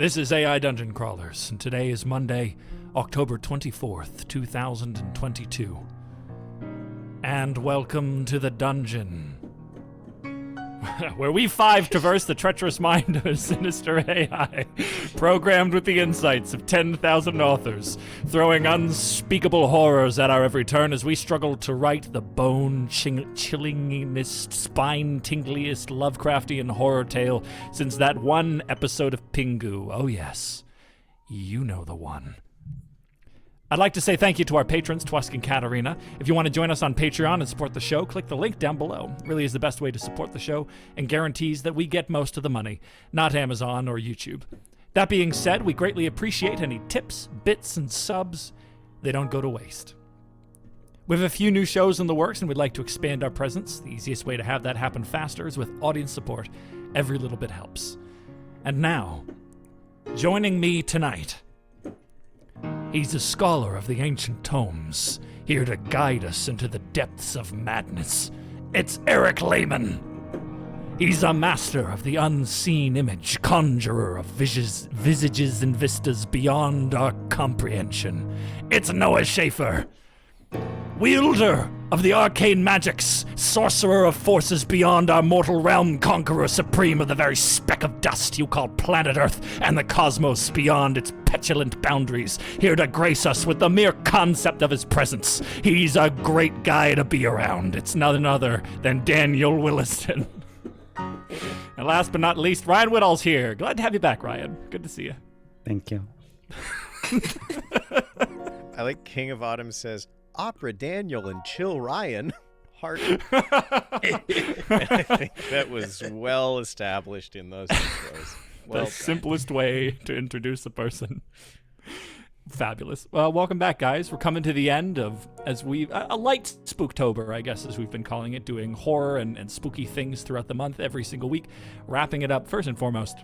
This is AI Dungeon Crawlers, and today is Monday, October 24th, 2022. And welcome to the dungeon, where we five traverse the treacherous mind of a sinister AI, programmed with the insights of 10,000 authors, throwing unspeakable horrors at our every turn as we struggle to write the bone-chillingest, spine-tingliest Lovecraftian horror tale since that one episode of Pingu. Oh yes, you know the one. I'd like to say thank you to our patrons, Twisk and Katarina. If you want to join us on Patreon and support the show, click the link down below. It really is the best way to support the show and guarantees that we get most of the money, not Amazon or YouTube. That being said, we greatly appreciate any tips, bits, and subs. They don't go to waste. We have a few new shows in the works and we'd like to expand our presence. The easiest way to have that happen faster is with audience support. Every little bit helps. And now, joining me tonight, he's a scholar of the ancient tomes, here to guide us into the depths of madness. It's Eric Lehman. He's a master of the unseen image, conjurer of visages and vistas beyond our comprehension. It's Noah Schaefer. Wielder of the arcane magics, sorcerer of forces beyond our mortal realm, conqueror supreme of the very speck of dust you call planet Earth and the cosmos beyond its petulant boundaries, here to grace us with the mere concept of his presence. He's a great guy to be around. It's none other than Daniel Williston. And last but not least, Ryan Whittal's here. Glad to have you back, Ryan. Good to see you. Thank you. I like King of Autumn says, Opera Daniel and Chill Ryan. Heart. I think that was well established in those intros. Well the simplest way to introduce a person. Fabulous. Well, welcome back, guys. We're coming to the end of, a light Spooktober, I guess, as we've been calling it, doing horror and spooky things throughout the month, every single week. Wrapping it up, first and foremost,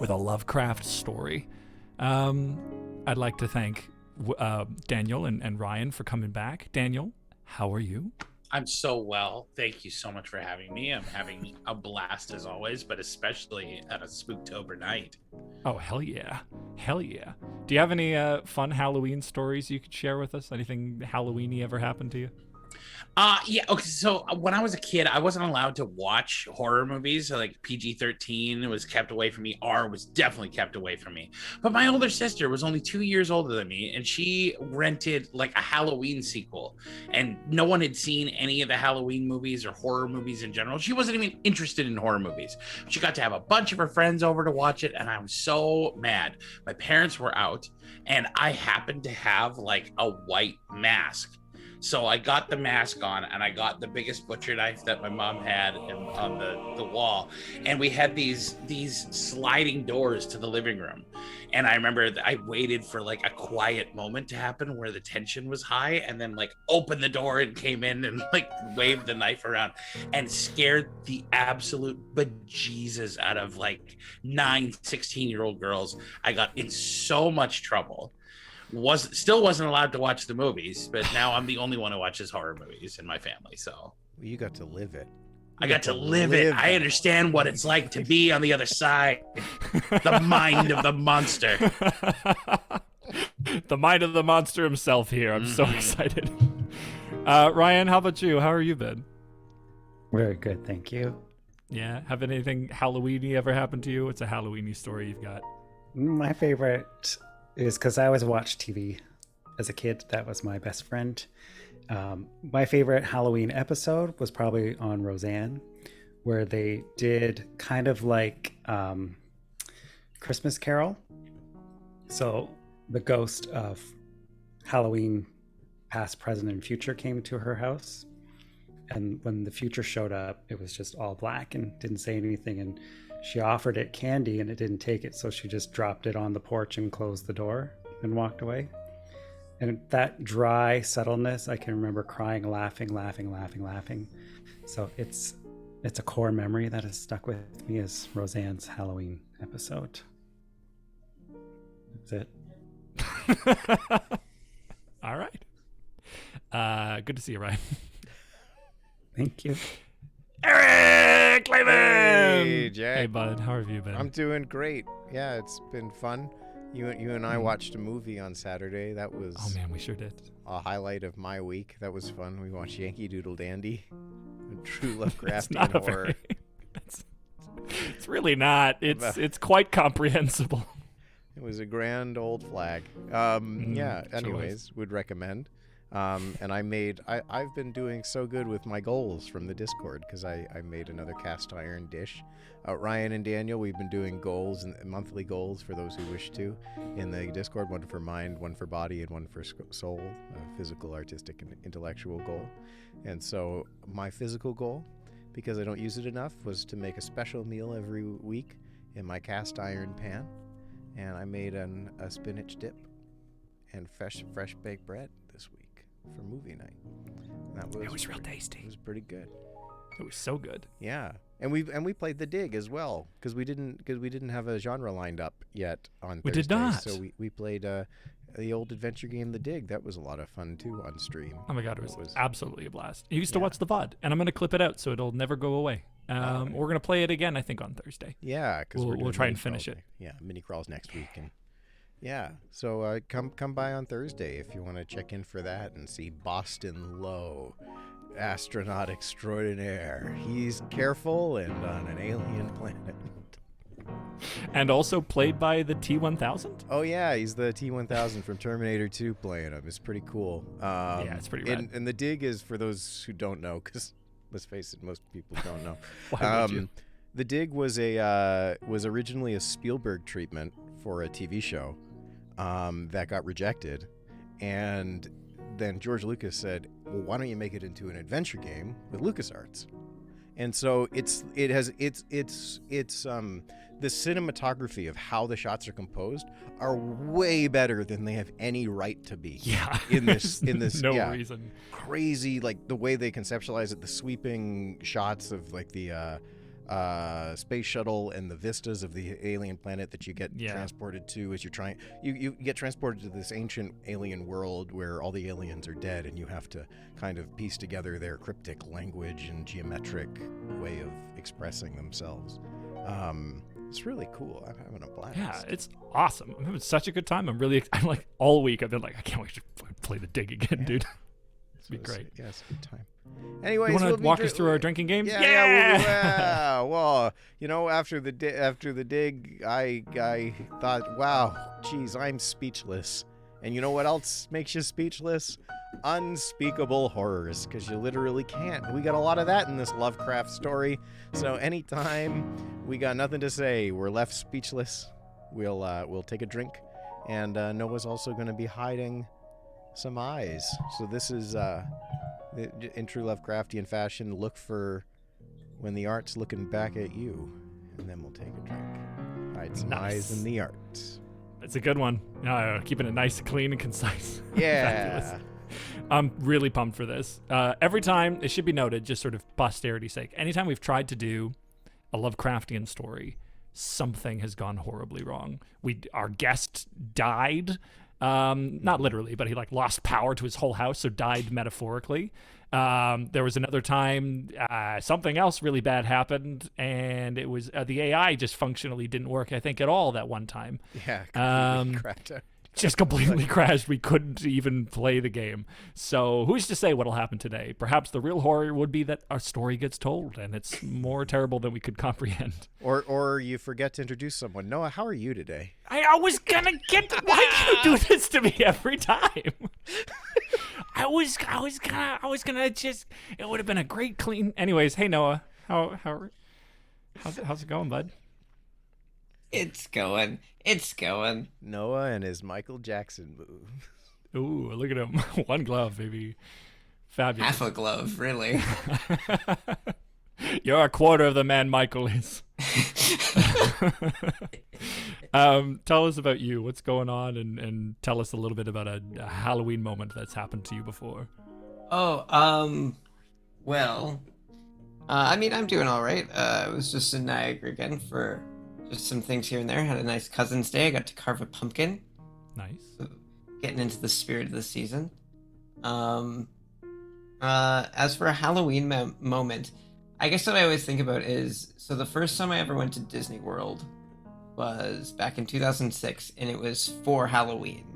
with a Lovecraft story. I'd like to thank Daniel and Ryan for coming back. Daniel, how are you? I'm so well. Thank you so much for having me. I'm having a blast as always, but especially at a Spooktober night. Oh, hell yeah. Hell yeah. Do you have any fun Halloween stories you could share with us? Anything Halloween-y ever happened to you? Yeah, okay, so when I was a kid, I wasn't allowed to watch horror movies. So like PG-13 was kept away from me. R was definitely kept away from me. But my older sister was only 2 years older than me, and she rented like a Halloween sequel. And no one had seen any of the Halloween movies or horror movies in general. She wasn't even interested in horror movies. She got to have a bunch of her friends over to watch it, and I was so mad. My parents were out, and I happened to have like a white mask. So I got the mask on and I got the biggest butcher knife that my mom had on the wall. And we had these sliding doors to the living room. And I remember that I waited for like a quiet moment to happen where the tension was high, and then like opened the door and came in and like waved the knife around and scared the absolute bejesus out of like 9, 16-year-old girls. I got in so much trouble. Still wasn't allowed to watch the movies, but now I'm the only one who watches horror movies in my family. So Well, you got to live it. I got to live it. I understand what it's like to be on the other side. The mind of the monster. The mind of the monster himself here. I'm so excited. Ryan, how about you? How are you been? Very good, thank you. Yeah, have anything Halloween-y ever happened to you? What's a Halloween-y story you've got? My favorite is because I always watched TV as a kid. That was my best friend. My favorite Halloween episode was probably on Roseanne, where they did kind of like Christmas Carol. So the ghost of Halloween past, present, and future came to her house. And when the future showed up, it was just all black and didn't say anything. And she offered it candy and it didn't take it. So she just dropped it on the porch and closed the door and walked away. And that dry subtleness, I can remember crying, laughing. So it's a core memory that has stuck with me as Roseanne's Halloween episode. That's it. All right. Good to see you, Ryan. Thank you. Eric Clayman! Hey, Jack. Hey, bud. How have you been? I'm doing great. Yeah, it's been fun. You and I watched a movie on Saturday. That was Oh, man, we sure did. a highlight of my week. That was fun. We watched Yankee Doodle Dandy, a true It's Lovecraftian not a horror. it's really not. It's quite comprehensible. It was a grand old flag. Yeah, sure anyways, would recommend. And I've been doing so good with my goals from the Discord because I made another cast iron dish. Ryan and Daniel, we've been doing goals and monthly goals for those who wish to in the Discord, one for mind, one for body, and one for soul, a physical, artistic, and intellectual goal. And so my physical goal, because I don't use it enough, was to make a special meal every week in my cast iron pan. And I made a spinach dip and fresh baked bread this week for movie night. And It was real tasty. It was pretty good. It was so good. Yeah, and we played The Dig as well because we didn't have a genre lined up yet on We Thursday. did not. So we played the old adventure game The Dig. That was a lot of fun too on stream. Oh my god, it was, was- absolutely a blast. You used to Yeah. watch the VOD, and I'm going to clip it out so it'll never go away. We're going to play it again, I think, on Thursday. Yeah, because We'll try and finish it. Yeah, mini crawls next week, and yeah. So come by on Thursday if you want to check in for that and see Boston Lowe, astronaut extraordinaire. He's careful and on an alien planet. And also played by the T-1000? Oh yeah, he's the T-1000 from Terminator 2 playing him. It's pretty cool. Yeah, it's pretty rad. And The Dig is, for those who don't know, because let's face it, most people don't know. Why would you? The Dig was originally a Spielberg treatment for a TV show that got rejected, and then George Lucas said, "Well, why don't you make it into an adventure game with LucasArts?" And so it's the cinematography of how the shots are composed are way better than they have any right to be. Yeah. in this no yeah, reason. crazy, like the way they conceptualize it, the sweeping shots of like the space shuttle and the vistas of the alien planet that you get transported to as you're trying. You get transported to this ancient alien world where all the aliens are dead, and you have to kind of piece together their cryptic language and geometric way of expressing themselves. It's really cool. I'm having a blast. Yeah, it's awesome. I'm having such a good time. I'm like all week I've been like, I can't wait to play the Dig again, dude. It'd be great. Yeah, it's a good time. Anyways, You want we'll to be walk us through our drinking games? Yeah. Well, after the dig, I thought, wow, geez, I'm speechless. And you know what else makes you speechless? Unspeakable horrors, because you literally can't. We got a lot of that in this Lovecraft story. So anytime we got nothing to say, we're left speechless, we'll take a drink. And Noah's also going to be hiding some eyes. So this is in true Lovecraftian fashion, look for when the art's looking back at you, and then we'll take a drink. Hide some eyes in the art. It's a good one. Keeping it nice, clean, and concise. Yeah. Fabulous. I'm really pumped for this. Every time, it should be noted, just sort of posterity's sake, anytime we've tried to do a Lovecraftian story, something has gone horribly wrong. Our guest died. Not literally, but he lost power to his whole house, so died metaphorically. There was another time something else really bad happened, and it was the AI just functionally didn't work, I think, at all that one time. Yeah, completely cracked out. Just completely crashed. We couldn't even play the game. So who's to say what'll happen today? Perhaps the real horror would be that our story gets told, and it's more terrible than we could comprehend. Or you forget to introduce someone. Noah, how are you today? I was gonna get. Why do you do this to me every time? I was gonna just. It would have been a great clean. Anyways, hey Noah, how's it going, bud? It's going. Noah and his Michael Jackson move. Ooh, look at him. One glove, baby. Fabulous. Half a glove, really. You're a quarter of the man Michael is. Tell us about you. What's going on, and tell us a little bit about a Halloween moment that's happened to you before. Well, I mean, I'm doing all right. I was just in Niagara again for just some things here and there. Had a nice Cousin's Day. I got to carve a pumpkin. Nice. So getting into the spirit of the season. As for a Halloween moment, I guess what I always think about is, so the first time I ever went to Disney World was back in 2006, and it was for Halloween.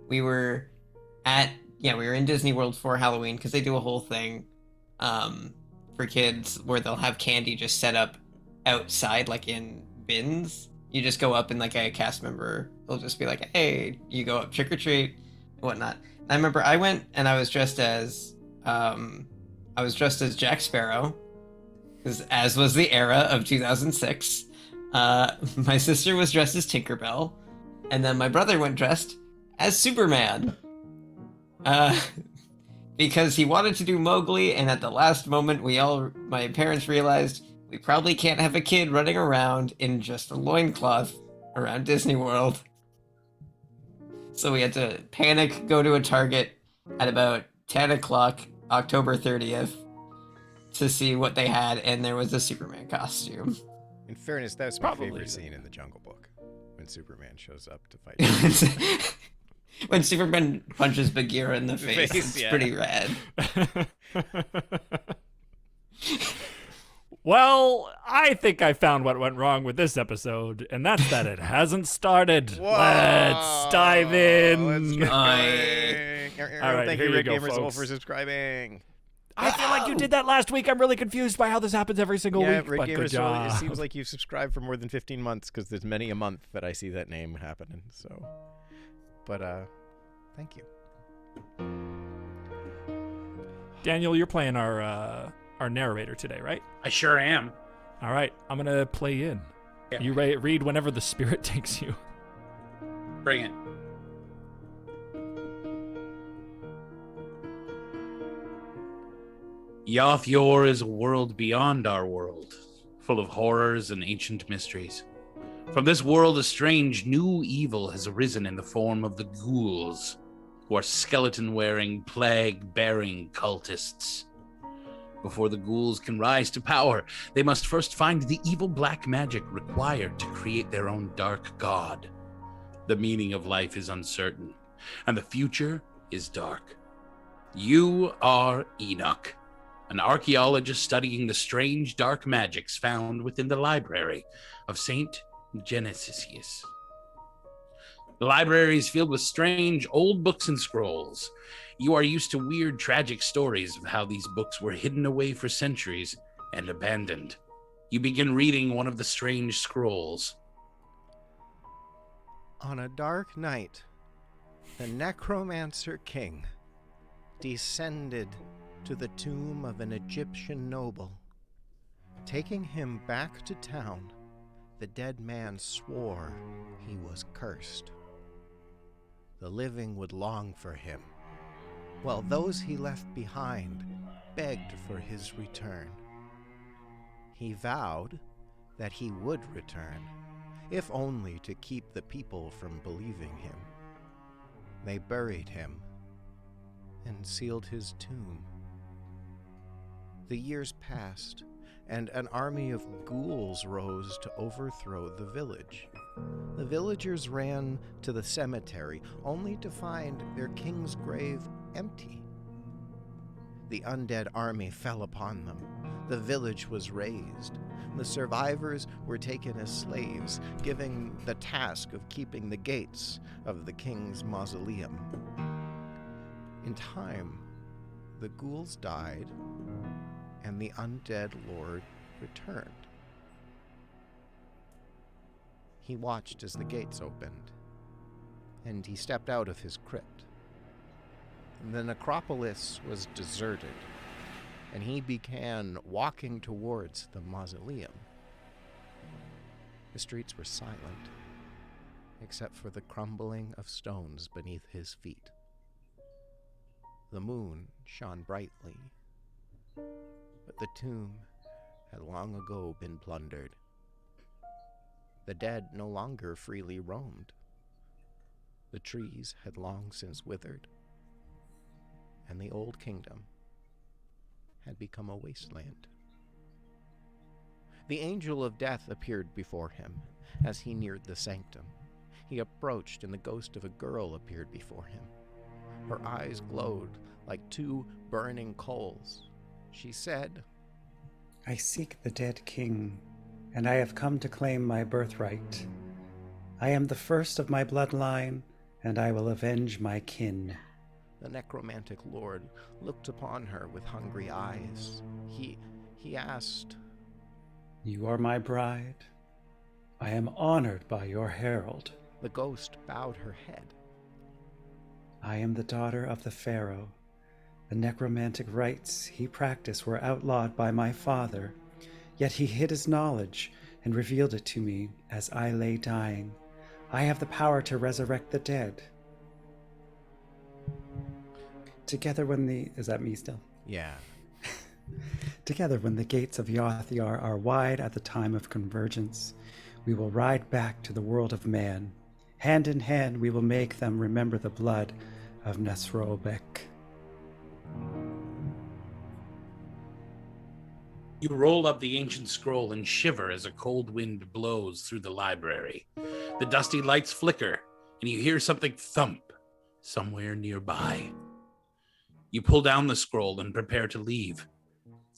We were we were in Disney World for Halloween because they do a whole thing for kids where they'll have candy just set up outside, like in bins. You just go up and like a cast member will just be like, "Hey, you go up trick or treat," and whatnot. I remember I went and I was dressed as Jack Sparrow, because as was the era of 2006. My sister was dressed as Tinkerbell, and then my brother went dressed as Superman. Because he wanted to do Mowgli, and at the last moment, my parents realized we probably can't have a kid running around in just a loincloth around Disney World. So we had to panic, go to a Target at about 10 o'clock, October 30th, to see what they had, and there was a Superman costume. In fairness, that's my favorite scene in the Jungle Book, when Superman shows up to fight. When Superman punches Bagheera in the face, it's pretty rad. Well, I think I found what went wrong with this episode, and that's that it hasn't started. Whoa, let's dive in. Let's get going. All right, thank here you, Rick you go, Gamers, folks. for subscribing. I feel like you did that last week. I'm really confused by how this happens every single week, Rick but good Gamers, job. it seems like you've subscribed for more than 15 months, because there's many a month that I see that name happening. So, but thank you. Daniel, you're playing our narrator today, right? I sure am. All right, I'm gonna play in. Yeah. You read whenever the spirit takes you. Bring it. Yoth-Yor is a world beyond our world, full of horrors and ancient mysteries. From this world, a strange new evil has arisen in the form of the ghouls, who are skeleton-wearing, plague-bearing cultists. Before the ghouls can rise to power, they must first find the evil black magic required to create their own dark god. The meaning of life is uncertain, and the future is dark. You are Enoch, an archaeologist studying the strange dark magics found within the library of St. Genesius. The library is filled with strange old books and scrolls. You are used to weird, tragic stories of how these books were hidden away for centuries and abandoned. You begin reading one of the strange scrolls. On a dark night, the necromancer king descended to the tomb of an Egyptian noble. Taking him back to town, the dead man swore he was cursed. The living would long for him, while those he left behind begged for his return. He vowed that he would return, if only to keep the people from believing him. They buried him and sealed his tomb. The years passed, and an army of ghouls rose to overthrow the village. The villagers ran to the cemetery, only to find their king's grave empty. The undead army fell upon them. The village was razed. The survivors were taken as slaves, given the task of keeping the gates of the king's mausoleum. In time, the ghouls died, and the undead lord returned. He watched as the gates opened, and he stepped out of his crypt. The necropolis was deserted, and he began walking towards the mausoleum. The streets were silent, except for the crumbling of stones beneath his feet. The moon shone brightly, but the tomb had long ago been plundered. The dead no longer freely roamed. The trees had long since withered, and the old kingdom had become a wasteland. The angel of death appeared before him as he neared the sanctum. He approached, and the ghost of a girl appeared before him. Her eyes glowed like two burning coals. She said, I seek the dead king, and I have come to claim my birthright. I am the first of my bloodline, and I will avenge my kin. The necromantic lord looked upon her with hungry eyes. He asked, You are my bride. I am honored by your herald. The ghost bowed her head. I am the daughter of the pharaoh. The necromantic rites he practiced were outlawed by my father, yet he hid his knowledge and revealed it to me as I lay dying. I have the power to resurrect the dead. Together when the... Is that me still? Yeah. Together when the gates of Yothyar are wide at the time of convergence, we will ride back to the world of man. Hand in hand we will make them remember the blood of Nesrobek. You roll up the ancient scroll and shiver as a cold wind blows through the library. The dusty lights flicker, and you hear something thump somewhere nearby. You pull down the scroll and prepare to leave.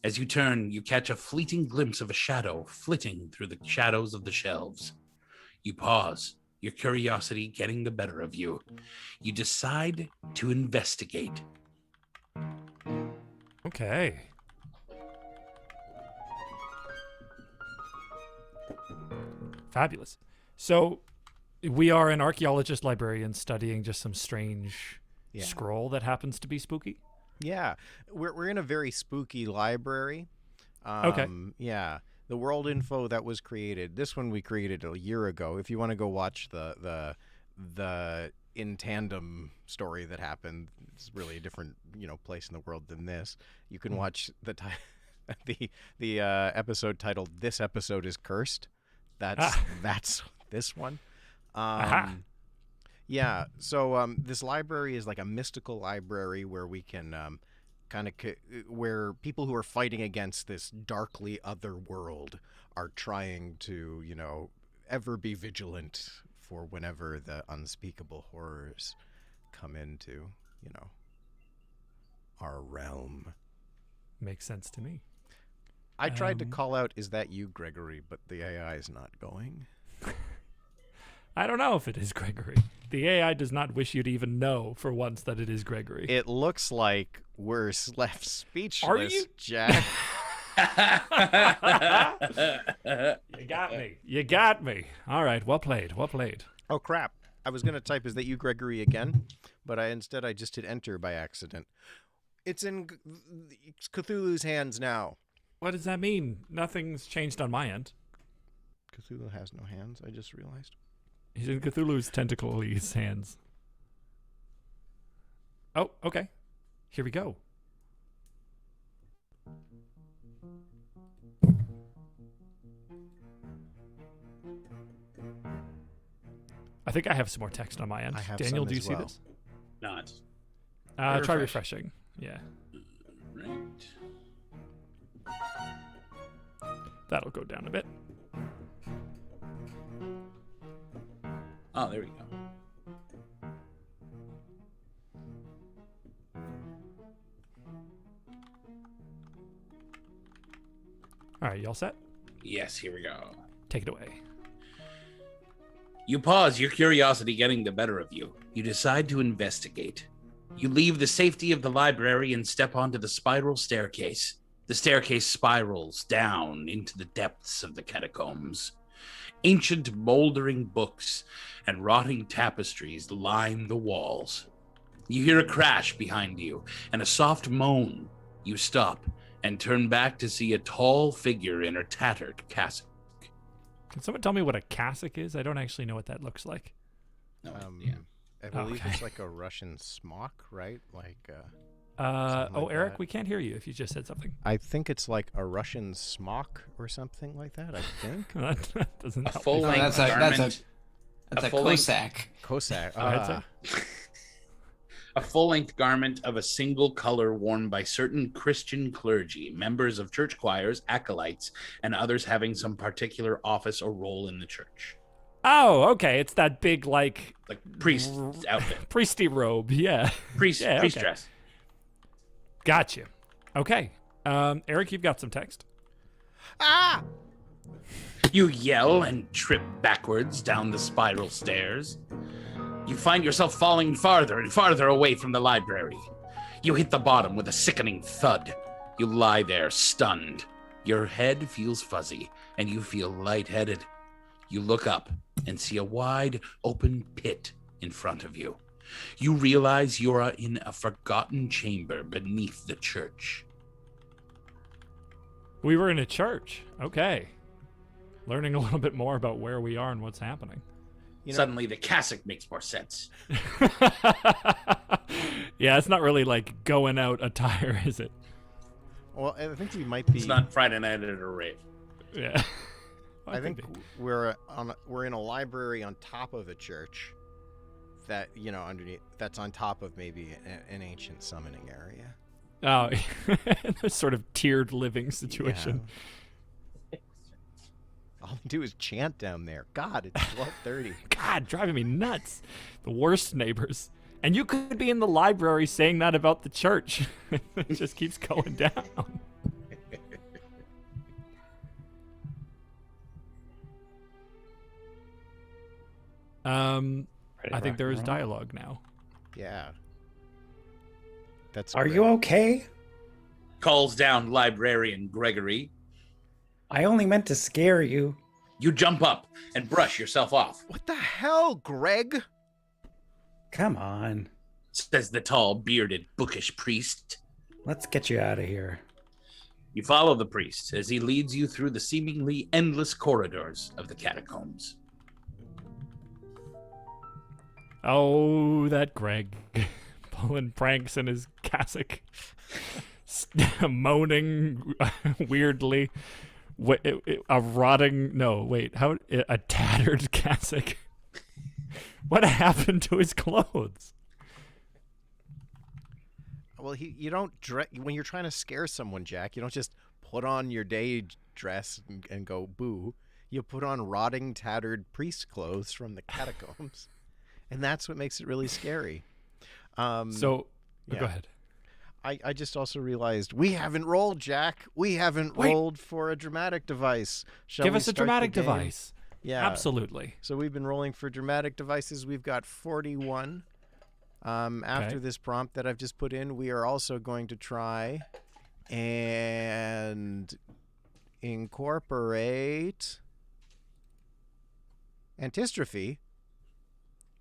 As you turn, you catch a fleeting glimpse of a shadow flitting through the shadows of the shelves. You pause, your curiosity getting the better of you. You decide to investigate. Okay. Fabulous. So we are an archaeologist librarian studying just some strange scroll that happens to be spooky. Yeah. We're in a very spooky library. Okay. Yeah. The world info that was created. This one we created a year ago. If you want to go watch the in tandem story that happened, it's really a different place in the world than this. You can watch the episode titled "This Episode is Cursed." That's this one. Yeah. So this library is like a mystical library where we can where people who are fighting against this darkly other world are trying to, ever be vigilant for whenever the unspeakable horrors come into, our realm. Makes sense to me. I tried to call out, "Is that you, Gregory?" but the AI is not going. I don't know if it is Gregory. The AI does not wish you to even know for once that it is Gregory. It looks like we're left speechless, Are you? Jack. You got me. You got me. All right. Well played. Well played. Oh, crap. I was going to type, "Is that you, Gregory?" again, but instead I just hit enter by accident. It's in Cthulhu's hands now. What does that mean? Nothing's changed on my end. Cthulhu has no hands, I just realized. He's in Cthulhu's tentacles hands. Oh, okay. Here we go. I think I have some more text on my end. I have Daniel, some do you as see well. this? Not. Try Refresh. refreshing. Yeah. Right. That'll go down a bit. Oh, there we go. All right, you all set? Yes, here we go. Take it away. You pause, your curiosity getting the better of you. You decide to investigate. You leave the safety of the library and step onto the spiral staircase. The staircase spirals down into the depths of the catacombs. Ancient moldering books and rotting tapestries line the walls. You hear a crash behind you and a soft moan. You stop and turn back to see a tall figure in a tattered cassock. Can someone tell me what a cassock is? I don't actually know what that looks like. No, I believe Okay. it's like a Russian smock, right? Like, Oh, like Eric, that. we can't hear you if you just said something. I think it's like a Russian smock or something like that. I think That doesn't A help me. full-length garment. That's a full-length- Cossack. Cossack. I'd say. A full-length garment of a single color worn by certain Christian clergy, members of church choirs, acolytes, and others having some particular office or role in the church. Oh, okay. It's that big, like Priest outfit. priesty robe. Yeah. Priest Yeah, okay. dress. Gotcha. Okay. Eric, you've got some text. Ah! You yell and trip backwards down the spiral stairs. You find yourself falling farther and farther away from the library. You hit the bottom with a sickening thud. You lie there, stunned. Your head feels fuzzy, and you feel lightheaded. You look up and see a wide, open pit in front of you. You realize you are in a forgotten chamber beneath the church. We were in a church. Okay. Learning a little bit more about where we are and what's happening. Suddenly, the cassock makes more sense. Yeah, it's not really like going out attire, is it? Well, I think we might be. It's not Friday night at a rave. Yeah. I think we're in a library on top of a church. That underneath. That's on top of maybe an ancient summoning area. Oh, a sort of tiered living situation. Yeah. All I do is chant down there. God, it's 12:30. God, driving me nuts. The worst neighbors. And you could be in the library saying that about the church. It just keeps going down. I think there is dialogue now. Yeah. That's. Are great. you okay? Calls down Librarian Gregory. I only meant to scare you. You jump up and brush yourself off, What the hell, Greg? Come on. says the tall, bearded, bookish priest. Let's get you out of here. You follow the priest as he leads you through the seemingly endless corridors of the catacombs. Oh, that Greg. Pulling pranks in his cassock. Moaning weirdly. A rotting... No, wait. A tattered cassock. What happened to his clothes? Well, you don't dress when you're trying to scare someone, Jack. You don't just put on your day dress and go boo. You put on rotting, tattered priest clothes from the catacombs, and that's what makes it really scary. Yeah. Go ahead. I just also realized we haven't rolled, Jack. We haven't rolled for a dramatic device. Shall Give we us a start the dramatic game? device. Yeah, Absolutely. So we've been rolling for dramatic devices. We've got 41. After this prompt that I've just put in, we are also going to try and incorporate antistrophe.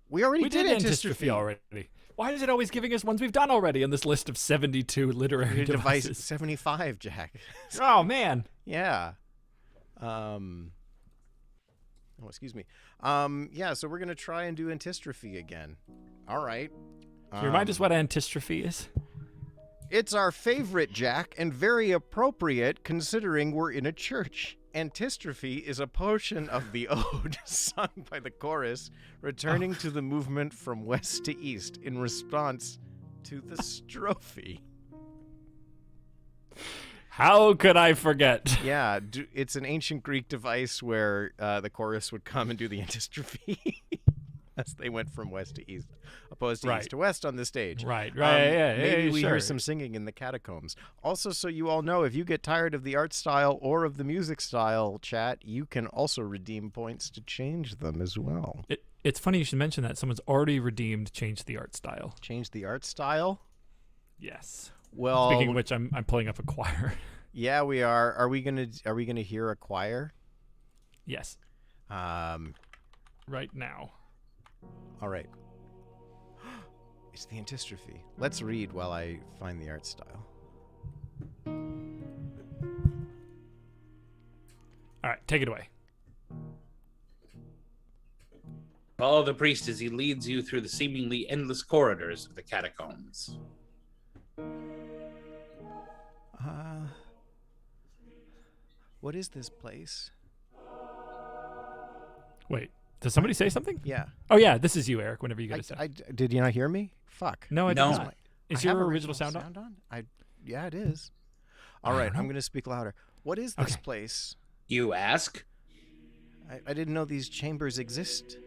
We did antistrophe already. Why is it always giving us ones we've done already on this list of 72 literary devices? 75, Jack. Oh, man. Yeah. Oh, excuse me. Yeah, so we're going to try and do antistrophe again. All right. Can you remind us what antistrophe is? It's our favorite, Jack, and very appropriate considering we're in a church. Antistrophe is a portion of the ode sung by the chorus, returning to the movement from west to east in response to the strophe. How could I forget? Yeah, it's an ancient Greek device where the chorus would come and do the antistrophe as they went from west to east, opposed to east to west on the stage. Right. Maybe we sure. hear some singing in the catacombs. Also, so you all know, if you get tired of the art style or of the music style, chat, you can also redeem points to change them as well. It's funny you should mention that. Someone's already redeemed Change the Art Style. Change the art style? Yes. Well, Speaking of which, I'm pulling up a choir. Yeah, we are. Are we gonna hear a choir? Yes. Right now. All right. It's the antistrophe. Let's read while I find the art style. All right, take it away. Follow the priest as he leads you through the seemingly endless corridors of the catacombs. What is this place? Wait, does somebody say something? Yeah. Oh, yeah, this is you, Eric, whenever you get a sound. Did you not hear me? Fuck. No, I did No. not. Is I have your original sound on? Yeah, it is. All right, I'm going to speak louder. What is this Okay. place? You ask? I didn't know these chambers exist.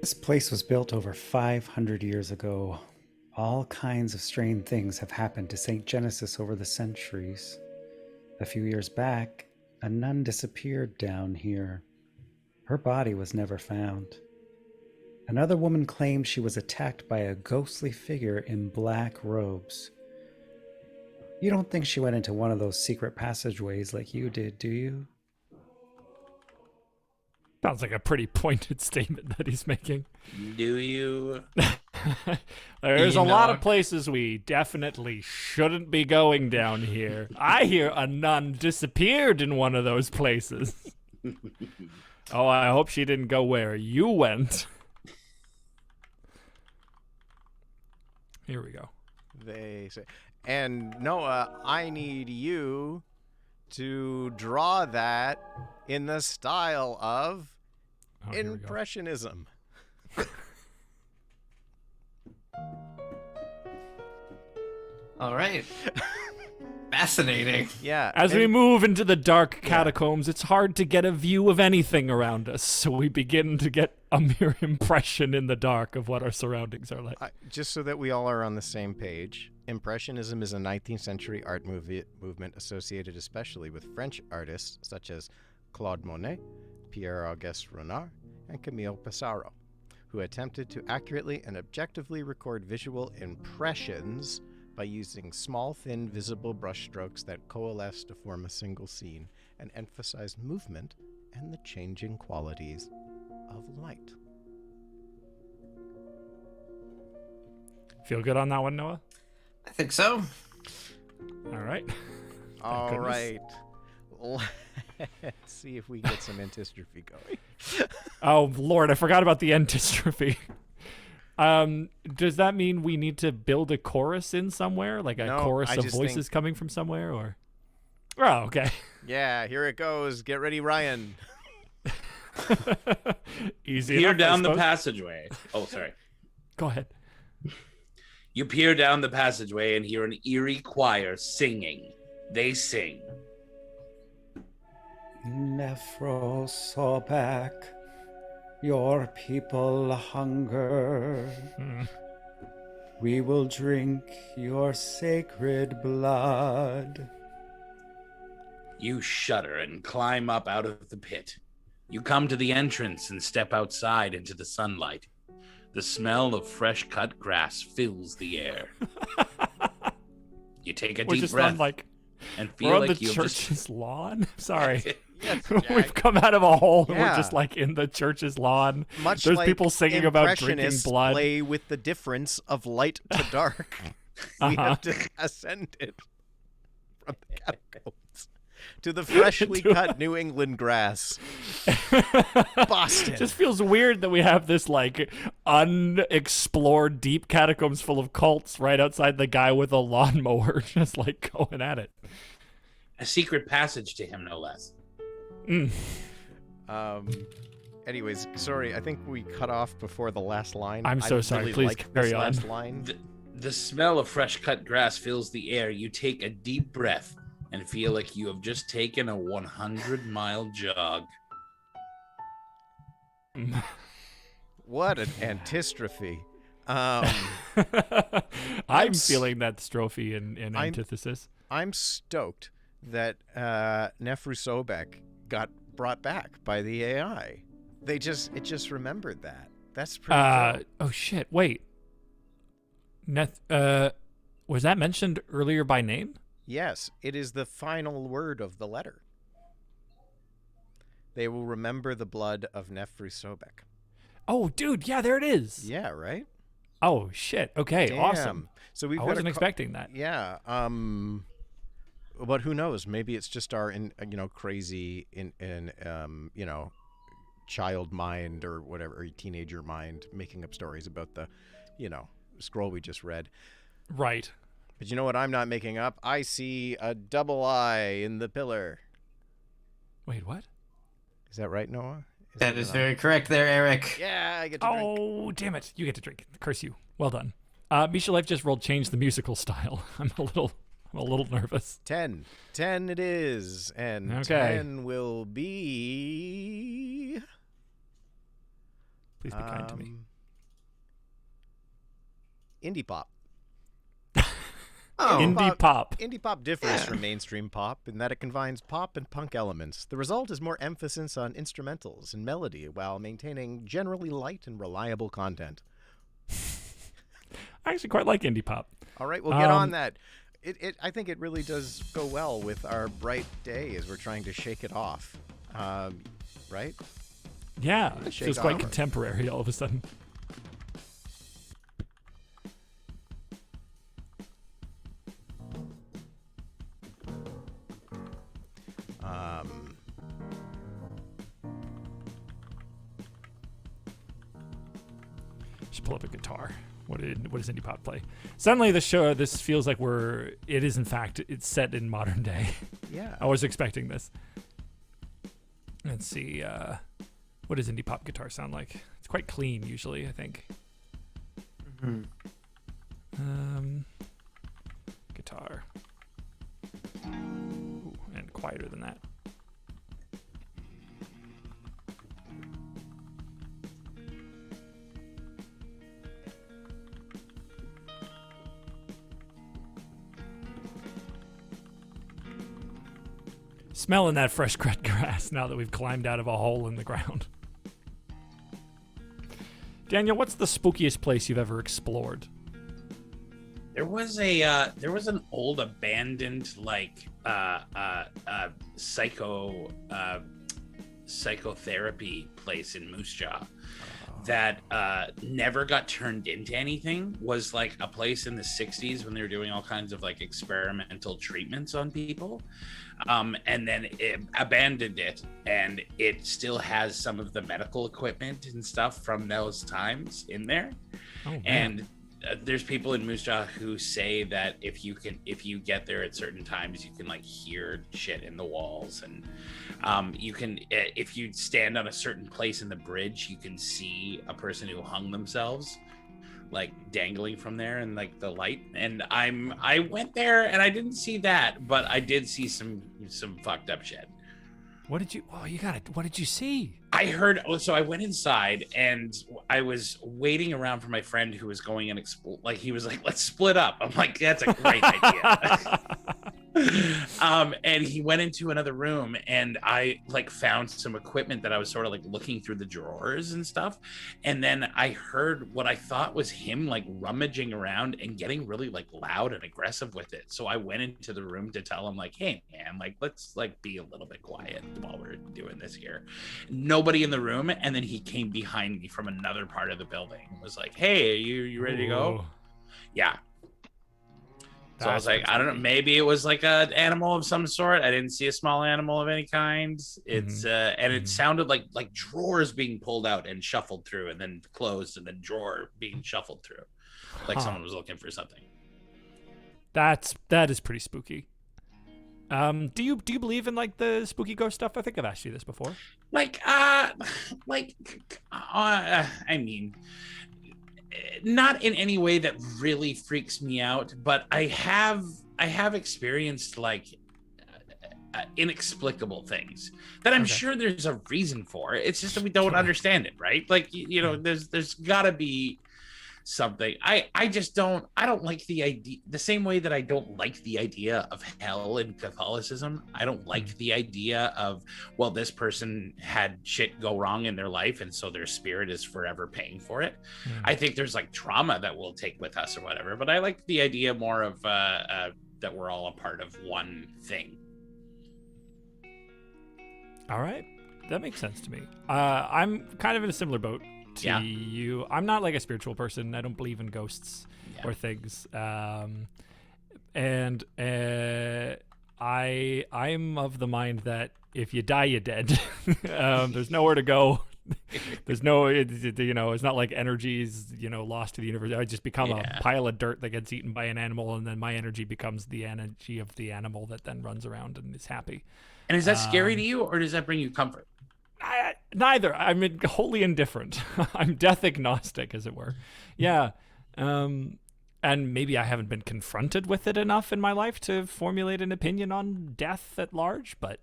This place was built over 500 years ago. All kinds of strange things have happened to St. Genesis over the centuries. A few years back, a nun disappeared down here. Her body was never found. Another woman claimed she was attacked by a ghostly figure in black robes. You don't think she went into one of those secret passageways like you did, do you? Sounds like a pretty pointed statement that he's making. Do you? There's a You lot know- of places we definitely shouldn't be going down here. I hear a nun disappeared in one of those places. Oh, I hope she didn't go where you went. Here we go. They say. And Noah, I need you to draw that in the style of Oh, here we go. Impressionism. All right. Fascinating. Yeah. As we and- move into the dark catacombs, it's hard to get a view of anything around us, so we begin to get a mere impression in the dark of what our surroundings are like. just so that we all are on the same page, Impressionism is a 19th century art movement associated especially with French artists such as Claude Monet, Pierre-Auguste Renoir, and Camille Pissarro, who attempted to accurately and objectively record visual impressions by using small, thin, visible brushstrokes that coalesce to form a single scene and emphasize movement and the changing qualities of light. Feel good on that one, Noah? I think so. All right. All goodness. right. Let's see if we get some antistrophe going. Oh, Lord, I forgot about the antistrophe. Does that mean we need to build a chorus in somewhere? Like a No, chorus I of just voices think- coming from somewhere? Or Oh, okay. Yeah, here it goes. Get ready, Ryan. Easy Peer enough, I down the suppose. passageway. Oh, sorry. Go ahead. You peer down the passageway and hear an eerie choir singing. They sing. Nephrosobak, your people hunger. We will drink your sacred blood. You shudder and climb up out of the pit. You come to the entrance and step outside into the sunlight. The smell of fresh cut grass fills the air. You take a We're deep just breath on like and we're feel on like the you've church's just lawn. Sorry. Yes, We've Jack. come out of a hole and we're Yeah. just like in the church's lawn. Much There's like people singing about drinking Impressionists blood. play with the difference of light to dark. We have ascended from the catacombs to the freshly To- cut New England grass. Boston. Just feels weird that we have this like unexplored deep catacombs full of cults right outside the guy with a lawnmower just like going at it. a secret passage to him, no less. Anyways, sorry, I think we cut off before the last line. I'm so I sorry. really Please like carry this on. last line. The smell of fresh cut grass fills the air. You take a deep breath and feel like you have just taken a 100-mile jog. What an antistrophe. I'm s- feeling that strophe in I'm- antithesis. I'm stoked that Nephrosobek got brought back by the AI. It just remembered that. That's pretty dope. Oh shit! Wait. Was that mentioned earlier by name? Yes, it is the final word of the letter. They will remember the blood of Nephrosobek. Oh, dude, yeah, there it is. Yeah, right? Oh shit! Okay, Damn. awesome. So we've I got wasn't a expecting that. Yeah. But who knows? Maybe it's just our crazy child mind or whatever, or teenager mind making up stories about the scroll we just read. Right. But you know what I'm not making up? I see a double eye in the pillar. Wait, what? Is that right, Noah? That is very correct there, Eric. Yeah, I get to drink. Oh, damn it! You get to drink. Curse you. Well done. Misha Life just rolled change the musical style. I'm a little nervous. 10 it is, and Okay. 10 will be Please be kind to me. indie pop. Oh, Indie pop. Indie pop differs from mainstream pop in that it combines pop and punk elements. The result is more emphasis on instrumentals and melody while maintaining generally light and reliable content. I actually quite like indie pop. All right, we'll get on that. I think it really does go well with our bright day as we're trying to shake it off. Right? Yeah, it Shake feels quite off. contemporary all of a sudden. Should pull up a guitar. What does indie pop play? Suddenly, this feels like it is in fact it's set in modern day. Yeah. I was expecting this. Let's see. What does indie pop guitar sound like? It's quite clean usually, I think. Guitar. Ooh, and quieter than that. Smelling that fresh cut grass now that we've climbed out of a hole in the ground. Daniel, what's the spookiest place you've ever explored? There was an old abandoned psychotherapy place in Moose Jaw that never got turned into anything. Was like a place in the 60s when they were doing all kinds of like experimental treatments on people, and then it abandoned it, and it still has some of the medical equipment and stuff from those times in there. Oh, man. And there's people in Moose Jaw who say that if you get there at certain times, you can like hear shit in the walls, and you can, if you stand on a certain place in the bridge, you can see a person who hung themselves like dangling from there in like the light. And I went there and I didn't see that, but I did see some fucked up shit. What did you see? I heard, so I went inside and I was waiting around for my friend who was going and he was like, let's split up. I'm like, that's a great idea. And he went into another room and I like found some equipment that I was sort of like looking through the drawers and stuff. And then I heard what I thought was him like rummaging around and getting really like loud and aggressive with it. So I went into the room to tell him like, hey man, like let's like be a little bit quiet while we're doing this here. Nobody in the room. And then he came behind me from another part of the building and was like, hey, are you ready to go? Yeah. So I was like, I don't know, maybe it was like an animal of some sort. I didn't see a small animal of any kind. It's and it sounded like drawers being pulled out and shuffled through and then closed and then drawer being shuffled through. Like someone was looking for something. That is pretty spooky. Do you believe in like the spooky ghost stuff? I think I've asked you this before. I mean, not in any way that really freaks me out, but I have experienced like inexplicable things that I'm sure there's a reason for. It's just that we don't understand it, right? Like, you know, there's gotta be something. I don't like the idea, the same way that I don't like the idea of hell in Catholicism. I don't like the idea of, well, this person had shit go wrong in their life and so their spirit is forever paying for it. I think there's like trauma that we'll take with us or whatever, but I like the idea more of that we're all a part of one thing. All right, That makes sense to me. I'm kind of in a similar boat to you. I'm not like a spiritual person. I don't believe in ghosts or things. And I'm of the mind that if you die, you're dead. There's nowhere to go. There's no, it's not like energy is, lost to the universe. I just become a pile of dirt that gets eaten by an animal, and then my energy becomes the energy of the animal that then runs around and is happy. And is that scary to you, or does that bring you comfort? Neither. I'm wholly indifferent. I'm death agnostic, as it were. Yeah. And maybe I haven't been confronted with it enough in my life to formulate an opinion on death at large, but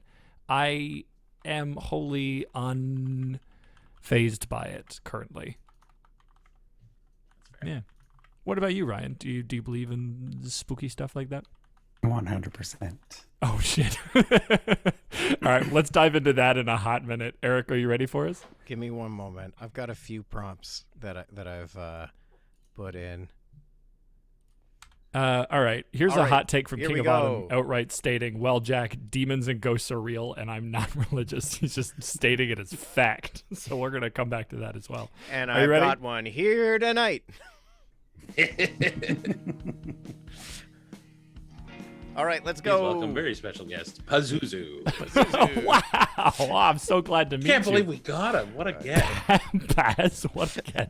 I am wholly unfazed by it currently. Yeah. What about you, Ryan? Do you believe in spooky stuff like that? 100%. Oh shit! All right, let's dive into that in a hot minute. Eric, are you ready for us? Give me one moment. I've got a few prompts that I've put in. All right. Here's All a right, hot take from here King we of Autumn, go. outright stating, "Well, Jack, demons and ghosts are real, and I'm not religious." He's just stating it as fact. So we're gonna come back to that as well. And Are you I've ready? got one here tonight. All right, let's Please go. welcome very special guest, Pazuzu. Wow! Oh, I'm so glad to meet Can't you. believe we got him. What a get. Paz, what again?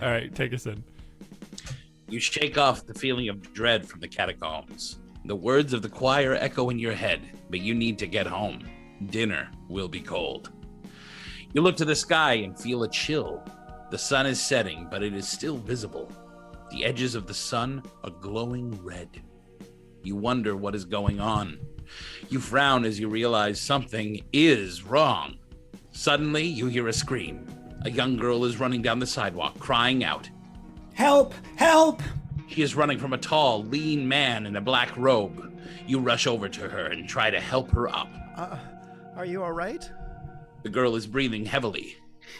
All right, take us in. You shake off the feeling of dread from the catacombs. The words of the choir echo in your head, but you need to get home. Dinner will be cold. You look to the sky and feel a chill. The sun is setting, but it is still visible. The edges of the sun are glowing red. You wonder what is going on. You frown as you realize something is wrong. Suddenly, you hear a scream. A young girl is running down the sidewalk, crying out. Help! Help! She is running from a tall, lean man in a black robe. You rush over to her and try to help her up. Are you all right? The girl is breathing heavily.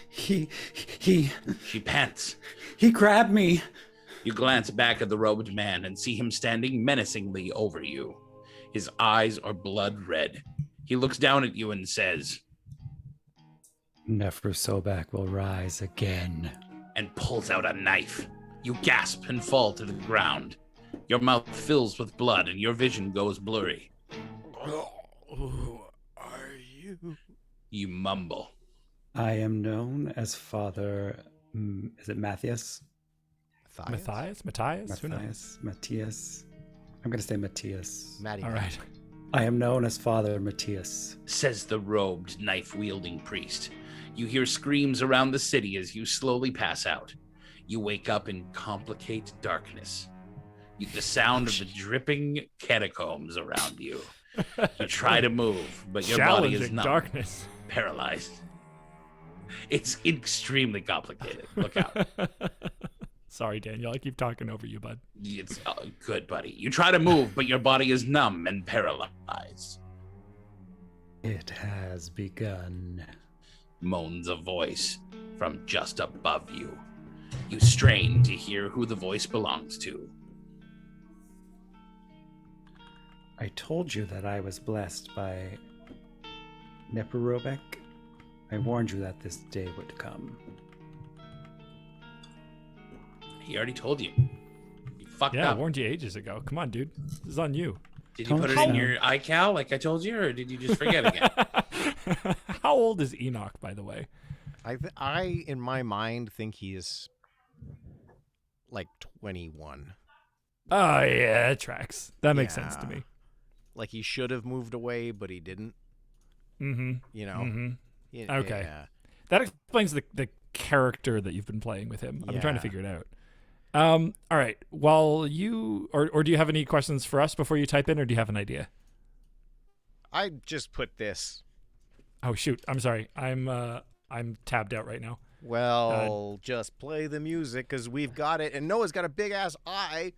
He She pants. grabbed me. You glance back at the robed man and see him standing menacingly over you. His eyes are blood red. He looks down at you and says, Nephrosobak will rise again. and pulls out a knife. You gasp and fall to the ground. Your mouth fills with blood and your vision goes blurry. Who are you? You mumble. I am known as Father. Is it Matthias? Matthias? Who knows? Matthias. I'm going to say Matthias. Matty. All right. I am known as Father Matthias. Says the robed, knife-wielding priest. You hear screams around the city as you slowly pass out. You wake up in complicated darkness. The sound of the dripping catacombs around you. You try to move, but your body is Challenging numb, darkness. paralyzed. It's extremely complicated. Look out. Sorry, Daniel. I keep talking over you, bud. It's good, buddy. You try to move, but your body is numb and paralyzed. It has begun. Moans a voice from just above you. You strain to hear who the voice belongs to. I told you that I was blessed by Nephrosobak. I warned you that this day would come. He already told you. You fucked Yeah, I up. warned you ages ago. Come on, dude. This is on you. Did you put it in your iCal like I told you, or did you just forget again? How old is Enoch, by the way? I in my mind think he is like 21. Oh, yeah, it tracks. That makes sense to Yeah. me. Like he should have moved away, but he didn't. Mm-hmm. You know. Mm-hmm. Yeah, Okay. yeah. That explains the character that you've been playing with him. I'm trying to Yeah. figure it out. All right. While you or do you have any questions for us before you type in, or do you have an idea? I just put this. Oh shoot! I'm sorry. I'm tabbed out right now. Well, just play the music because we've got it, and Noah's got a big ass eye.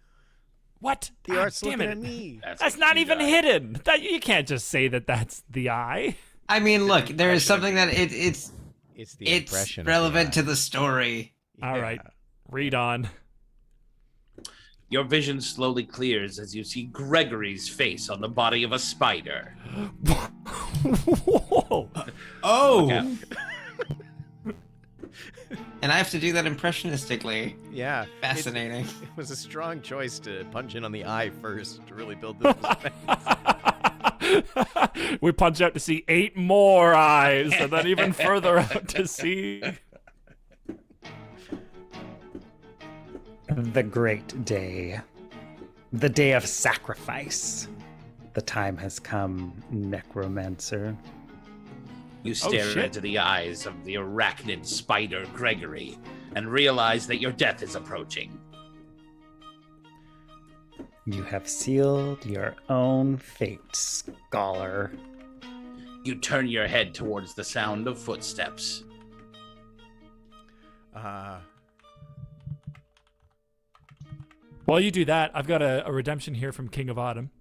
What? The Ah, art's damn looking it. at me. That's not even hidden. That you can't just say that that's the eye. I mean, look, there is something that it's It's the impression. relevant to of the story. the eye. All right. Read on. Your vision slowly clears as you see Gregory's face on the body of a spider. Whoa. Oh, Look out. and I have to do that impressionistically. Yeah. Fascinating. It was a strong choice to punch in on the eye first to really build the suspense. We punch out to see 8 more eyes, and then even further out to see. The great day. The day of sacrifice. The time has come, necromancer. You stare shit. into the eyes of the arachnid spider Gregory and realize that your death is approaching. You have sealed your own fate, scholar. You turn your head towards the sound of footsteps. While you do that, I've got a redemption here from King of Autumn.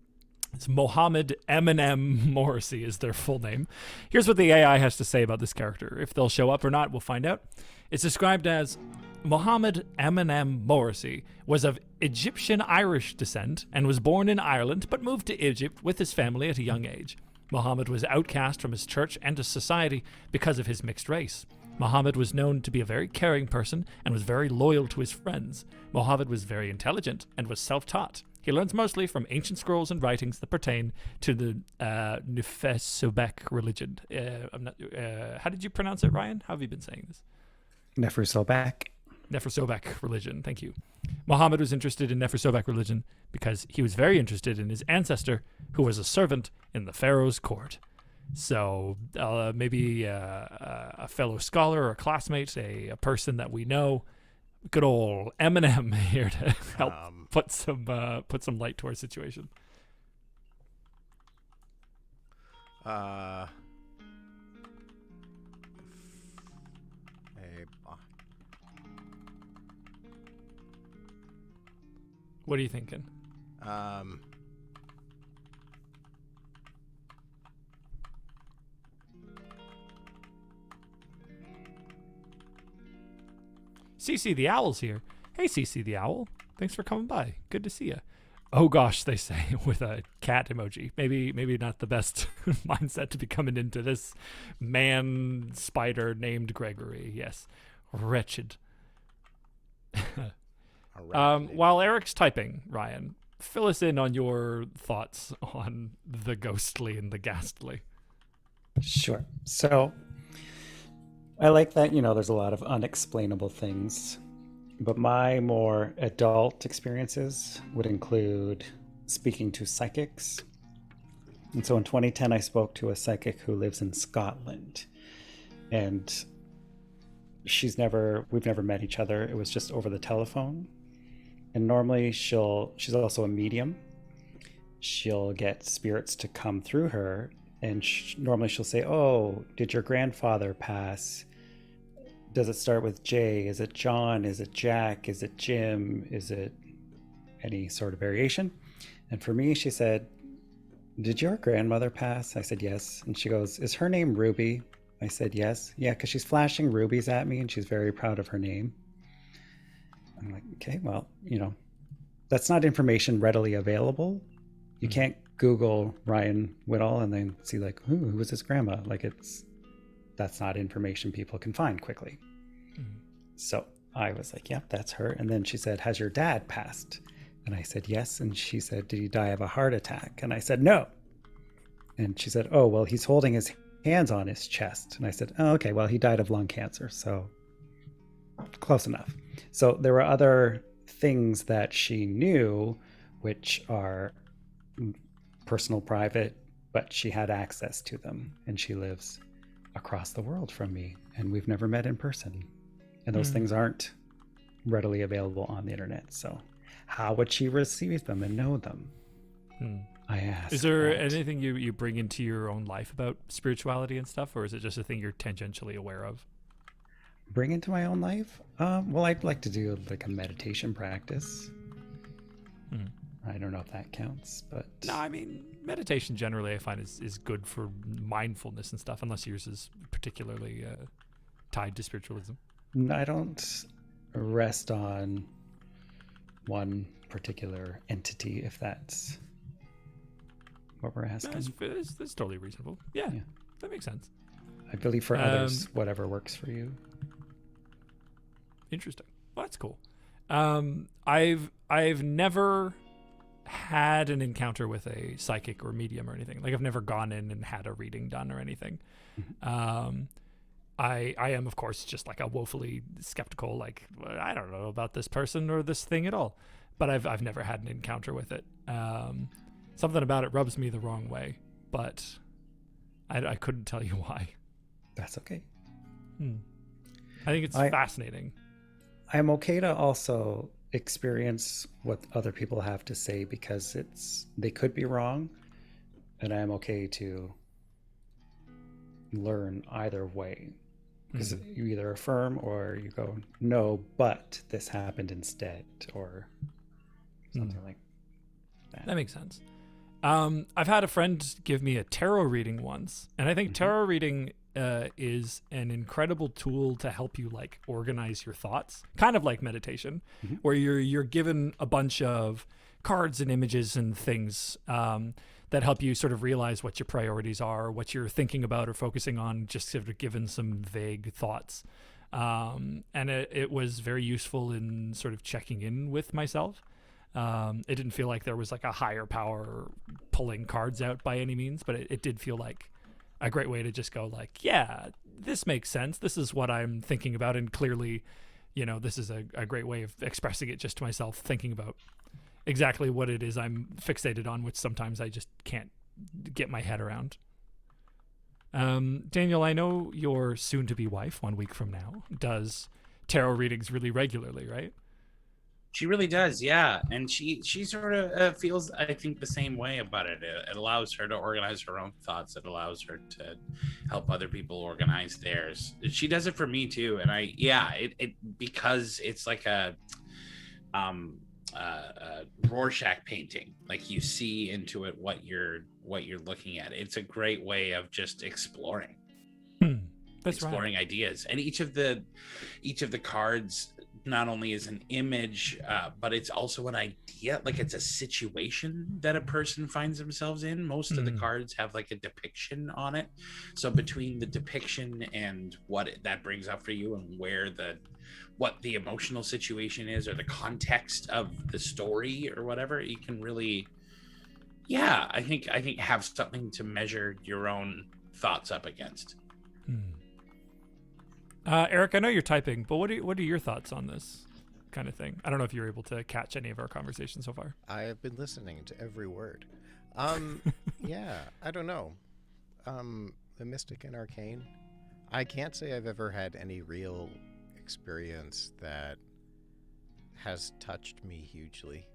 It's Mohammed Eminem Morrissey is their full name. Here's what the AI has to say about this character. If they'll show up or not, we'll find out. It's described as Mohammed Eminem Morrissey was of Egyptian-Irish descent and was born in Ireland but moved to Egypt with his family at a young age. Mohammed was outcast from his church and to society because of his mixed race. Mohammed was known to be a very caring person and was very loyal to his friends. Mohammed was very intelligent and was self-taught. He learns mostly from ancient scrolls and writings that pertain to the Nefesobek religion. How did you pronounce it, Ryan? How have you been saying this? Nefersobek. Nefersobek religion, thank you. Muhammad was interested in Nefersobek religion because he was very interested in his ancestor, who was a servant in the pharaoh's court. So maybe a fellow scholar or a classmate, a person that we know. Good old Eminem here to help put some light to our situation. What are you thinking? CC the Owl's here. Hey, CC the Owl. Thanks for coming by. Good to see you. Oh gosh, they say, with a cat emoji. Maybe not the best mindset to be coming into this man spider named Gregory. Yes. Wretched. While Eric's typing, Ryan, fill us in on your thoughts on the ghostly and the ghastly. Sure. So I like that, there's a lot of unexplainable things, but my more adult experiences would include speaking to psychics. And so in 2010, I spoke to a psychic who lives in Scotland, and we've never met each other. It was just over the telephone. And normally she's also a medium. She'll get spirits to come through her, and normally she'll say, "Oh, did your grandfather pass? Does it start with J? Is it John? Is it Jack? Is it Jim? Is it any sort of variation?" And for me, she said, "Did your grandmother pass?" I said, "Yes." And she goes, "Is her name Ruby?" I said, "Yes." "Yeah, because she's flashing rubies at me and she's very proud of her name." I'm like, okay, well, that's not information readily available. You can't Google Ryan Whittal and then see like, who was his grandma? That's not information people can find quickly. Mm-hmm. So I was like, yep, that's her. And then she said, "Has your dad passed?" And I said, "Yes." And she said, "Did he die of a heart attack?" And I said, "No." And she said, "Oh, well, he's holding his hands on his chest." And I said, "Oh, okay, well, he died of lung cancer. So close enough." So there were other things that she knew, which are personal, private, but she had access to them. And she lives across the world from me, and we've never met in person. And those things aren't readily available on the internet. So how would she receive them and know them? I asked. Is there anything you bring into your own life about spirituality and stuff, or is it just a thing you're tangentially aware of? Bring into my own life? Well, I'd like to do like a meditation practice. I don't know if that counts, but no, I mean, meditation generally I find is good for mindfulness and stuff, unless yours is particularly tied to spiritualism. I don't rest on one particular entity, if that's what we're asking. That's totally reasonable. Yeah, that makes sense. I believe for others, whatever works for you. Interesting. Well, that's cool. I've never had an encounter with a psychic or medium or anything. Like, I've never gone in and had a reading done or anything. I am, of course, just like a woefully skeptical, like, I don't know about this person or this thing at all. But I've never had an encounter with it. Something about it rubs me the wrong way, but I couldn't tell you why. That's okay. I think it's fascinating. I'm okay to also experience what other people have to say, because they could be wrong, and I'm okay to learn either way. Because you either affirm or you go, no, but this happened instead, or something like that. That makes sense. I've had a friend give me a tarot reading once, and I think tarot reading is an incredible tool to help you like organize your thoughts, kind of like meditation, where you're given a bunch of cards and images and things that help you sort of realize what your priorities are, what you're thinking about or focusing on, just sort of given some vague thoughts. And it was very useful in sort of checking in with myself. It didn't feel like there was like a higher power pulling cards out by any means, but it did feel like a great way to just go like, yeah, this makes sense. This is what I'm thinking about. And clearly, this is a great way of expressing it just to myself, thinking about exactly what it is I'm fixated on, which sometimes I just can't get my head around. Daniel, I know your soon-to-be wife 1 week from now does tarot readings really regularly, right? She really does, yeah. And she sort of feels, I think, the same way about it. It allows her to organize her own thoughts. It allows her to help other people organize theirs. She does it for me too. And because it's like a Rorschach painting, like you see into it what you're looking at. It's a great way of just exploring. That's exploring right. ideas. And each of the cards not only is an image, but it's also an idea, like it's a situation that a person finds themselves in. Most of the cards have like a depiction on it. So between the depiction and what that brings up for you and what the emotional situation is or the context of the story or whatever, you can really, I think have something to measure your own thoughts up against. Eric, I know you're typing, but what are your thoughts on this kind of thing? I don't know if you're able to catch any of our conversation so far. I have been listening to every word. Yeah, I don't know. The Mystic and Arcane. I can't say I've ever had any real experience that has touched me hugely,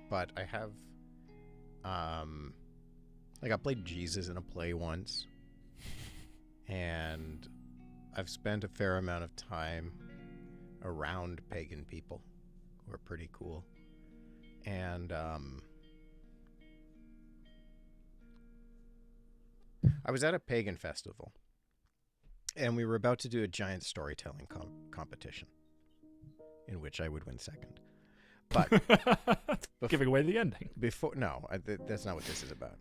but I have. Like I played Jesus in a play once, and I've spent a fair amount of time around pagan people who are pretty cool. And I was at a pagan festival, and we were about to do a giant storytelling competition in which I would win second. But giving away the ending. That's not what this is about.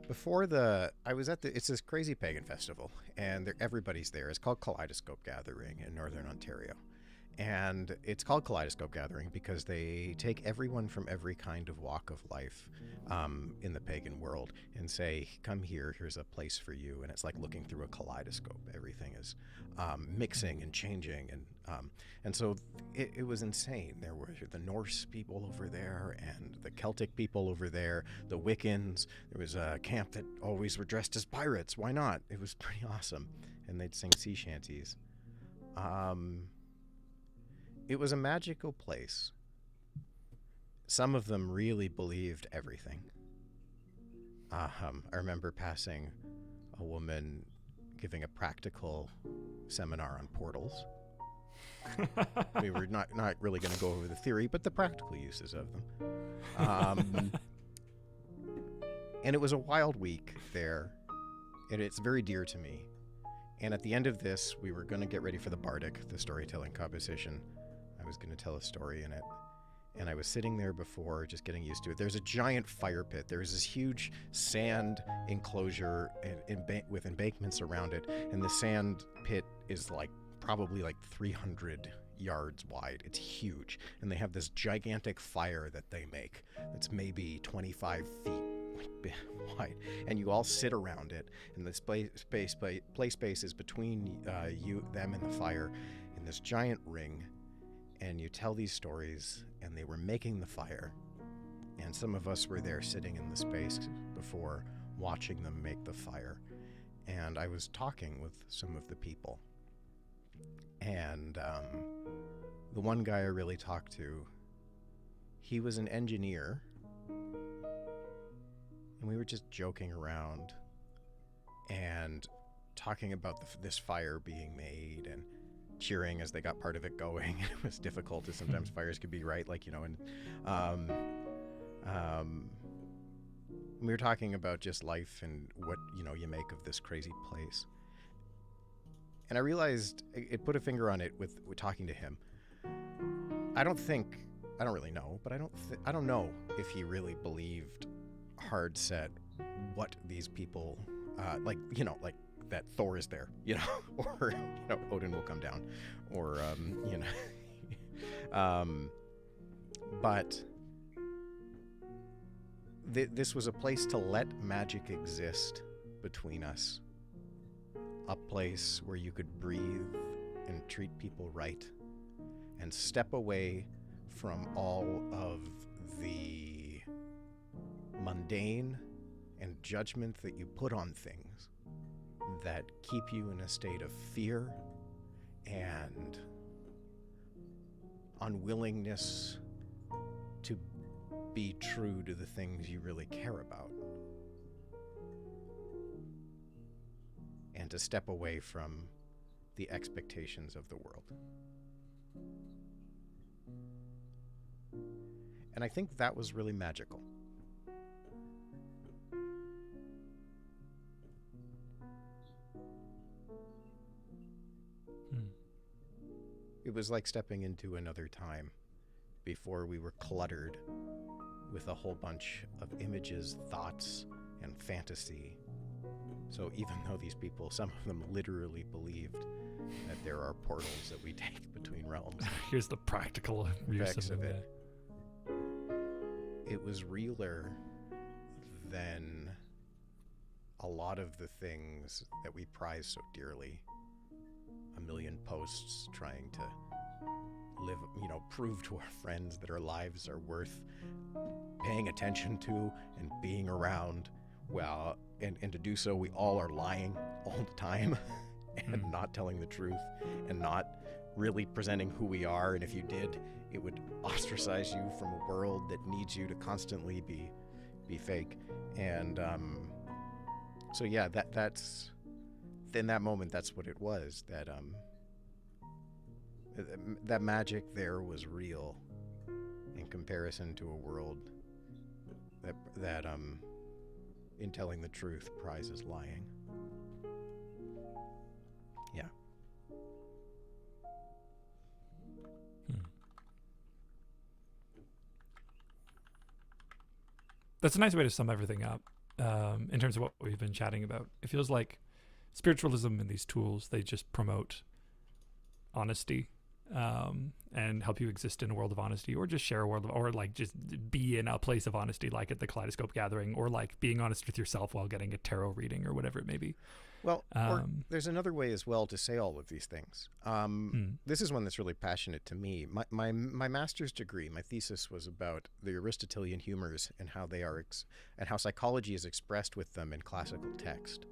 It's this crazy pagan festival, and everybody's there. It's called Kaleidoscope Gathering in Northern Ontario. And it's called Kaleidoscope Gathering because they take everyone from every kind of walk of life in the pagan world and say, come here, here's a place for you. And it's like looking through a kaleidoscope. Everything is mixing and changing. And so it was insane. There were the Norse people over there and the Celtic people over there, the Wiccans. There was a camp that always were dressed as pirates. Why not? It was pretty awesome. And they'd sing sea shanties. It was a magical place. Some of them really believed everything. I remember passing a woman giving a practical seminar on portals. We were not really going to go over the theory, but the practical uses of them. And it was a wild week there, and it's very dear to me. And at the end of this, we were going to get ready for the Bardic, the storytelling competition. I was going to tell a story in it. And I was sitting there before, just getting used to it. There's a giant fire pit. There's this huge sand enclosure with embankments around it. And the sand pit is probably 300 yards wide. It's huge. And they have this gigantic fire that they make that's maybe 25 feet wide. And you all sit around it. And the play space is between them and the fire in this giant ring. And you tell these stories, and they were making the fire. And some of us were there sitting in the space before, watching them make the fire. And I was talking with some of the people. And the one guy I really talked to, he was an engineer. And we were just joking around. And talking about this fire being made and cheering as they got part of it going. It was difficult, as sometimes fires could be, right? Like, and we were talking about just life and what, you make of this crazy place. And I realized it put a finger on it with talking to him. I don't really know, but I don't know if he really believed hard set what these people, like that Thor is there, or, Odin will come down, or, but this was a place to let magic exist between us. A place where you could breathe and treat people right and step away from all of the mundane and judgment that you put on things that keep you in a state of fear and unwillingness to be true to the things you really care about. And to step away from the expectations of the world. And I think that was really magical. It was like stepping into another time before we were cluttered with a whole bunch of images, thoughts, and fantasy. So even though these people, some of them literally believed that there are portals that we take between realms. Here's the practical effects use of it. It was realer than a lot of the things that we prize so dearly. A million posts trying to live, prove to our friends that our lives are worth paying attention to and being around. Well, and to do so, we all are lying all the time and not telling the truth and not really presenting who we are. And if you did, it would ostracize you from a world that needs you to constantly be fake. And so yeah, that's in that moment, that's what it was. That magic there was real in comparison to a world that in telling the truth prizes lying. Yeah. That's a nice way to sum everything up in terms of what we've been chatting about. It feels like spiritualism and these tools, they just promote honesty and help you exist in a world of honesty, or just share a world of, or like just be in a place of honesty, like at the Kaleidoscope Gathering, or like being honest with yourself while getting a tarot reading or whatever it may be. Well, or there's another way as well to say all of these things. This is one that's really passionate to me. My master's degree, my thesis was about the Aristotelian humors and how they are and how psychology is expressed with them in classical text.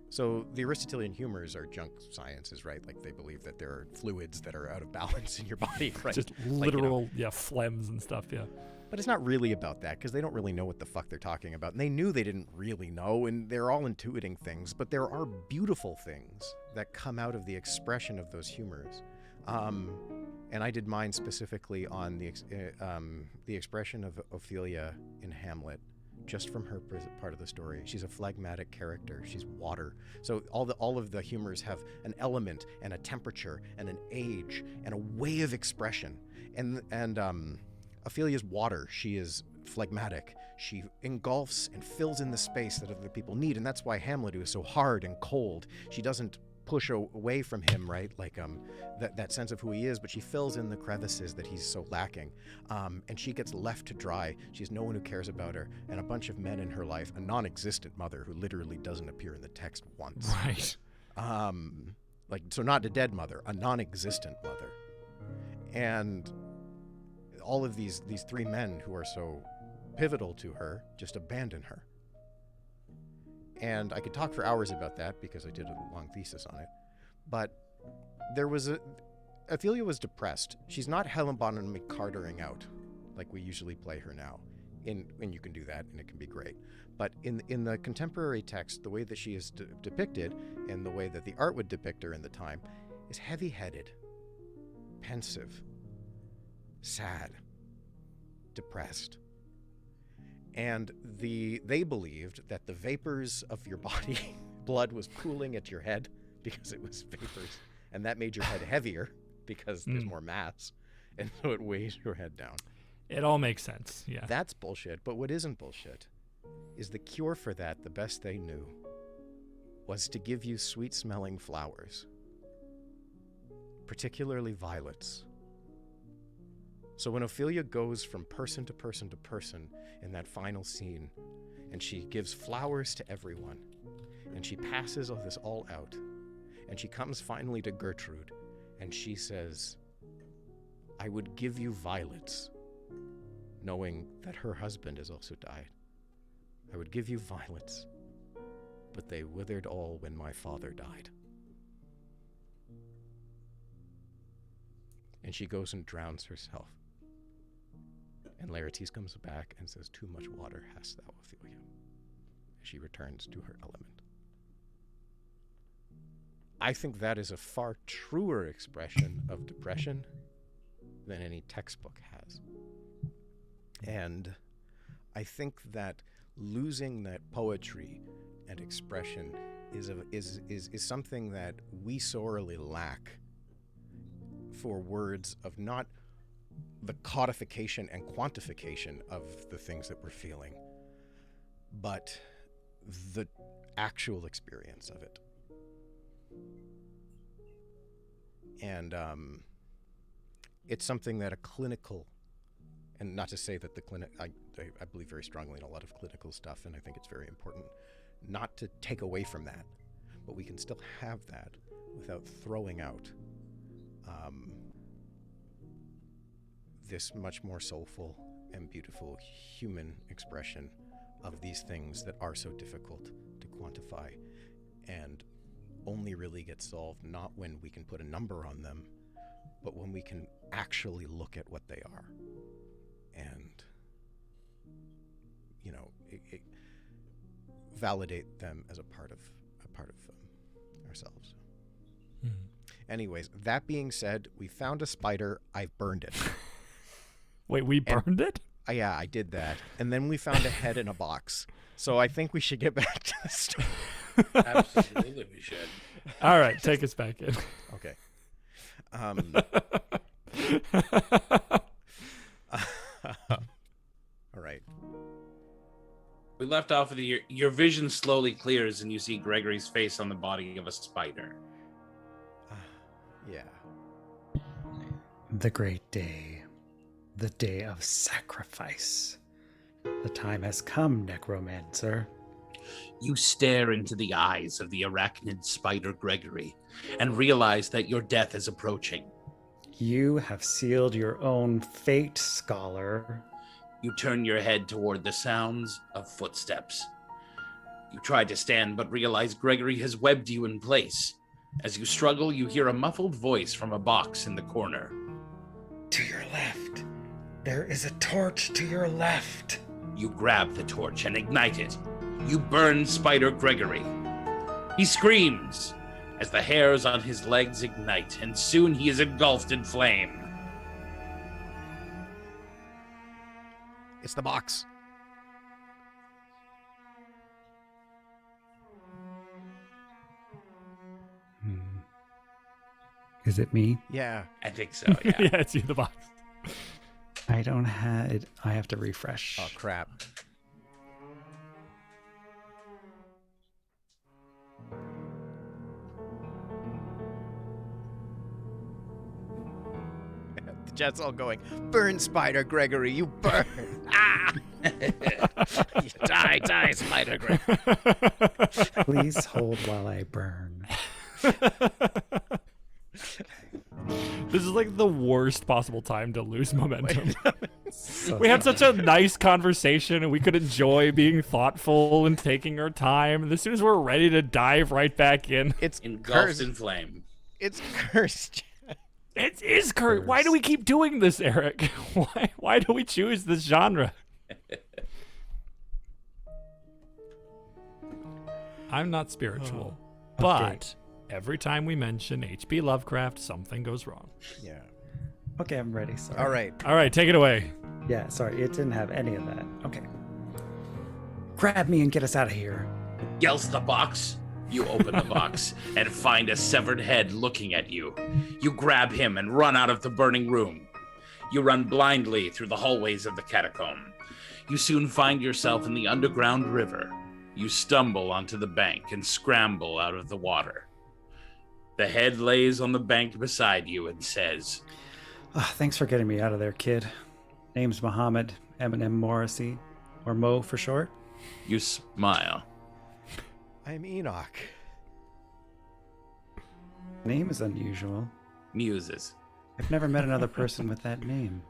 So the Aristotelian humors are junk sciences, right? Like they believe that there are fluids that are out of balance in your body, right? Just literal, phlegms and stuff, yeah. But it's not really about that, because they don't really know what the fuck they're talking about. And they knew they didn't really know, and they're all intuiting things. But there are beautiful things that come out of the expression of those humors. And I did mine specifically on the expression of Ophelia in Hamlet, just from her part of the story. She's a phlegmatic character. She's water. So all of the humors have an element and a temperature and an age and a way of expression. And Ophelia's water. She is phlegmatic. She engulfs and fills in the space that other people need, and that's why Hamlet is so hard and cold. She doesn't push away from him, right? Like that sense of who he is, but she fills in the crevices that he's so lacking. And she gets left to dry. She has no one who cares about her, and a bunch of men in her life, a non-existent mother who literally doesn't appear in the text once. Right. So not a dead mother, a non-existent mother. And all of these three men who are so pivotal to her just abandon her. And I could talk for hours about that because I did a long thesis on it. But Ophelia was depressed. She's not Helen Bonham Cartering out like we usually play her now. and you can do that, and it can be great. But in the contemporary text, the way that she is depicted, and the way that the art would depict her in the time, is heavy-headed, pensive, sad, depressed. And they believed that the vapors of your body, blood was pooling at your head because it was vapors, and that made your head heavier because there's more mass, and so it weighs your head down. It all makes sense, yeah. That's bullshit, but what isn't bullshit is the cure for that, the best they knew, was to give you sweet-smelling flowers, particularly violets. So when Ophelia goes from person to person to person in that final scene, and she gives flowers to everyone, and she passes all this all out, and she comes finally to Gertrude, and she says, I would give you violets, knowing that her husband has also died. I would give you violets, but they withered all when my father died. And she goes and drowns herself. And Laertes comes back and says, too much water hast thou, Ophelia. She returns to her element. I think that is a far truer expression of depression than any textbook has. And I think that losing that poetry and expression is something that we sorely lack for words of not the codification and quantification of the things that we're feeling, but the actual experience of it. And it's something that a clinical, and not to say that the clinic, I believe very strongly in a lot of clinical stuff, and I think it's very important not to take away from that, but we can still have that without throwing out this much more soulful and beautiful human expression of these things that are so difficult to quantify and only really get solved not when we can put a number on them, but when we can actually look at what they are and, validate them as a part of ourselves. Anyways, that being said, we found a spider. I've burned it. Wait, we burned it? Yeah, I did that. And then we found a head in a box. So I think we should get back to the story. Absolutely, we should. All right, take us back in. Okay. All right. We left off with your vision slowly clears and you see Gregory's face on the body of a spider. Yeah. The great day. The day of sacrifice. The time has come, necromancer. You stare into the eyes of the arachnid spider Gregory and realize that your death is approaching. You have sealed your own fate, scholar. You turn your head toward the sounds of footsteps. You try to stand, but realize Gregory has webbed you in place. As you struggle, you hear a muffled voice from a box in the corner. To your left. There is a torch to your left. You grab the torch and ignite it. You burn Spider Gregory. He screams as the hairs on his legs ignite, and soon he is engulfed in flame. It's the box. Is it me? Yeah. I think so, yeah. Yeah, it's you, the box. I don't have it. I have to refresh. Oh, crap. The chat's all going, burn, Spider Gregory, you burn. Ah! You die, Spider Gregory. Please hold while I burn. This is like the worst possible time to lose momentum. So We had such a nice conversation and we could enjoy being thoughtful and taking our time. And as soon as we're ready to dive right back in, It's Engulfed cursed. in flame. It's cursed. it is Kurt. Why do we keep doing this, Eric? Why do we choose this genre? I'm not spiritual. Okay. But every time we mention H.P. Lovecraft, something goes wrong. Yeah. Okay, I'm ready. Sorry. All right. All right, take it away. Yeah, sorry, it didn't have any of that. Okay. Grab me and get us out of here. Yells the box. You open the box and find a severed head looking at you. You grab him and run out of the burning room. You run blindly through the hallways of the catacomb. You soon find yourself in the underground river. You stumble onto the bank and scramble out of the water. The head lays on the bank beside you and says, Thanks for getting me out of there, kid. Name's Muhammad Eminem Morrissey, or Mo for short. You smile. I'm Enoch. Name is unusual. Muses. I've never met another person with that name.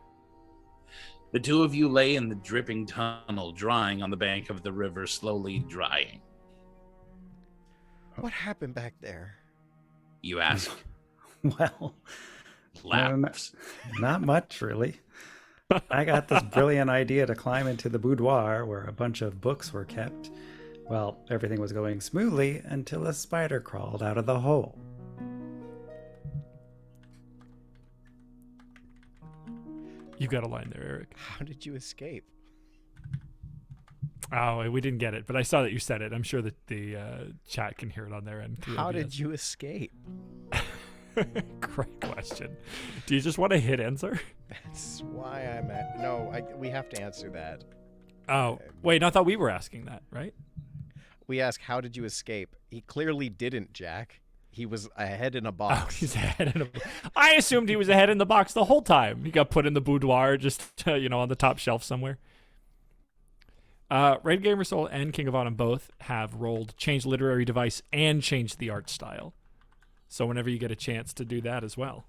The two of you lay in the dripping tunnel, drying on the bank of the river, slowly drying. What happened back there? You ask. Well, Laughs. not much, really. I got this brilliant idea to climb into the boudoir where a bunch of books were kept. Well, everything was going smoothly until a spider crawled out of the hole. You got a line there, Eric. How did you escape? Oh, we didn't get it, but I saw that you said it. I'm sure that the chat can hear it on their end. through How OBS. did you escape? Great question. Do you just want a hit answer? That's why I'm at. No, we have to answer that. Oh, wait, I thought we were asking that, right? We ask, how did you escape? He clearly didn't, Jack. He was a head in a Oh, box. he's a head in a. I assumed he was a head in the box the whole time. He got put in the boudoir, just on the top shelf somewhere. Raid Gamer Soul and King of Autumn both have rolled change literary device and change the art style. So whenever you get a chance to do that as well.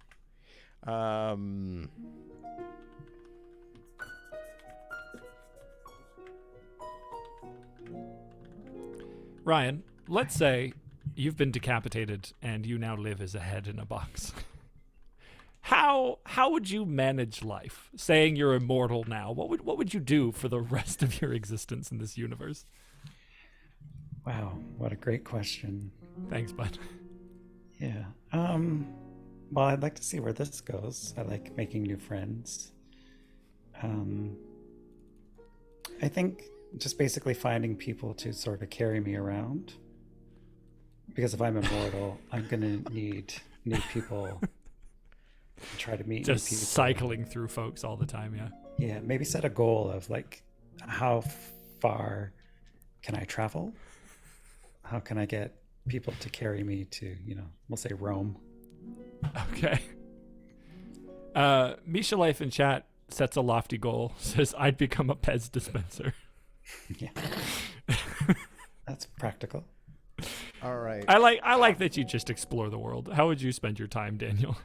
Ryan, let's say you've been decapitated and you now live as a head in a box. How would you manage life? Saying you're immortal now, what would you do for the rest of your existence in this universe? Wow, what a great question. Thanks, bud. Yeah. Well, I'd like to see where this goes. I like making new friends. I think just basically finding people to sort of carry me around. Because if I'm immortal, I'm gonna need people to try to meet Just new people. cycling through folks all the time, yeah. Yeah, maybe set a goal of like, how far can I travel? How can I get people to carry me to, we'll say Rome. Okay. Misha Life in chat sets a lofty goal. Says, I'd become a Pez dispenser. Yeah. That's practical. All right. I like that you just explore the world. How would you spend your time, Daniel?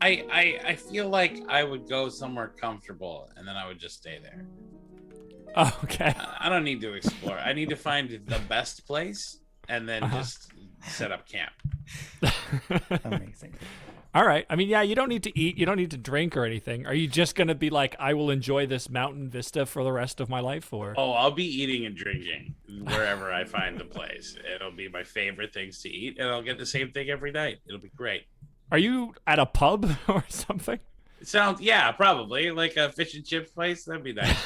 I feel like I would go somewhere comfortable and then I would just stay there. Oh, okay. I don't need to explore. I need to find the best place and then just set up camp. Amazing. All right. I mean, yeah, you don't need to eat. You don't need to drink or anything. Are you just going to be like, I will enjoy this mountain vista for the rest of my life? Or Oh, I'll be eating and drinking wherever I find the place. It'll be my favorite things to eat, and I'll get the same thing every night. It'll be great. Are you at a pub or something? It sounds, yeah, probably like a fish and chips place. That'd be nice.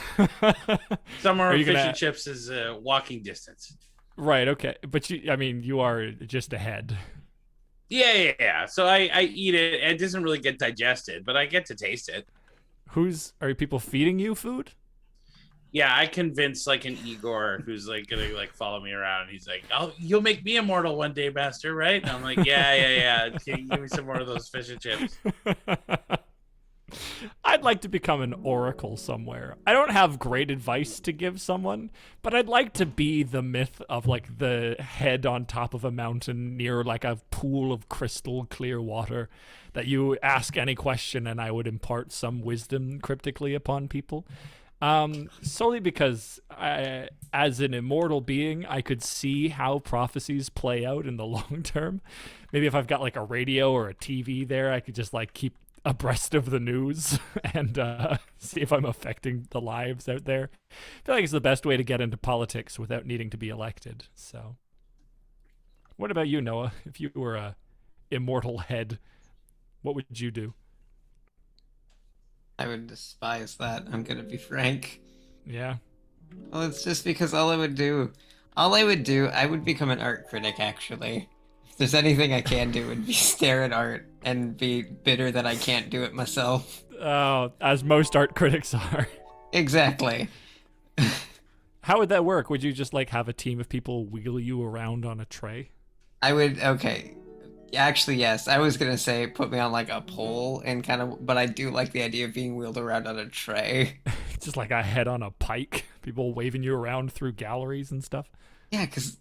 Somewhere Are you fish gonna- and chips is walking distance. Right. Okay. But you are just ahead. Yeah. So I eat it. It doesn't really get digested, but I get to taste it. Are people feeding you food? Yeah, I convinced like an Igor who's like gonna like follow me around. He's like, "Oh, you'll make me immortal one day, master, right?" And I'm like, "Yeah. Give me some more of those fish and chips." I'd like to become an oracle somewhere. I don't have great advice to give someone, but I'd like to be the myth of like the head on top of a mountain near like a pool of crystal clear water that you ask any question and I would impart some wisdom cryptically upon people. Solely because as an immortal being, I could see how prophecies play out in the long term. Maybe if I've got like a radio or a TV there, I could just like keep abreast of the news and see if I'm affecting the lives out there. I feel like it's the best way to get into politics without needing to be elected. So, what about you, Noah? If you were a immortal head, what would you do? I would despise that. I'm gonna be frank. Yeah. Well, it's just because I would become an art critic, actually. If there's anything I can do, it would be stare at art and be bitter that I can't do it myself. Oh, as most art critics are. Exactly. How would that work? Would you just like have a team of people wheel you around on a tray? I would, okay. Actually, yes. I was gonna say put me on like a pole and kind of, but I do like the idea of being wheeled around on a tray. Just like a head on a pike, people waving you around through galleries and stuff. Yeah, because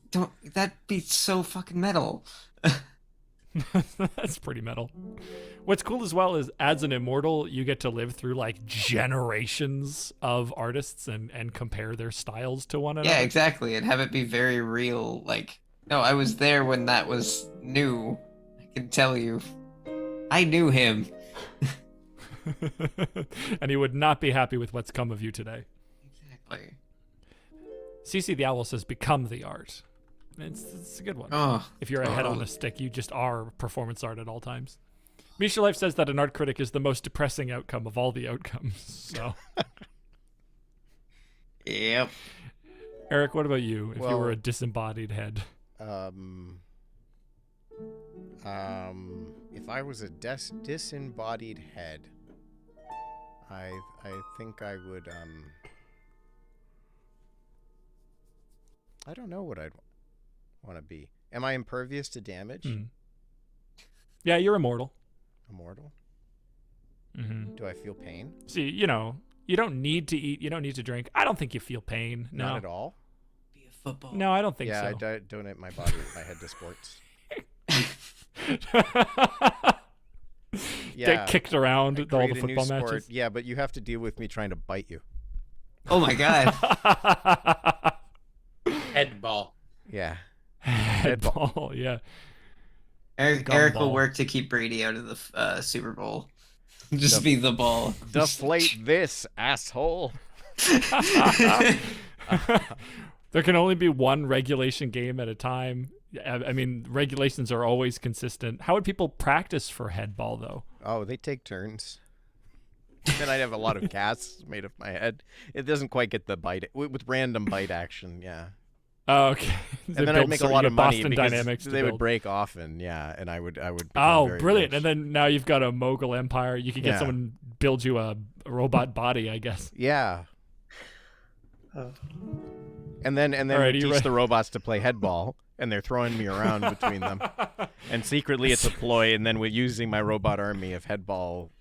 that'd be so fucking metal. That's pretty metal. What's cool as well is as an immortal, you get to live through like generations of artists and compare their styles to one another. Yeah, exactly. And have it be very real. Like, no, I was there when that was new. I can tell you. I knew him. And he would not be happy with what's come of you today. Exactly. CC the Owl says, become the art. It's a good one. Oh, If you're a head on a stick, you just are performance art at all times. Misha Life says that an art critic is the most depressing outcome of all the outcomes. So, yep. Eric, what about you? If you Well- were a disembodied head, If I was a disembodied head, I think I would I don't know what I'd want to be. Am I impervious to damage? Yeah, you're immortal. Immortal? Mm-hmm. Do I feel pain? See, you don't need to eat. You don't need to drink. I don't think you feel pain. No. Not at all. Be a football. No, I don't think Yeah, so. I donate my body, my head to sports. Yeah. Get kicked around I at all the create a new football sport. matches. Yeah, but you have to deal with me trying to bite you. Oh my god. Head ball. Yeah. Headball, yeah. Eric will Gumball. work to keep Brady out of the Super Bowl. Just be the ball. Deflate this, asshole. There can only be one regulation game at a time. I mean, regulations are always consistent. How would people practice for headball, though? Oh, they take turns. Then I'd have a lot of casts made of my head. It doesn't quite get the bite with random bite action. Yeah. Oh, okay. And then I'd make a lot of money Boston because Dynamics they would build. break often. Yeah, and I would. become Oh, very brilliant! rich. And then now you've got a mogul empire. You could get Yeah. someone build you a robot body, I guess. Yeah. Oh. And then All right, we are you teach ready? the robots to play headball, and they're throwing me around between them. And secretly it's a ploy, and then with using my robot army of headball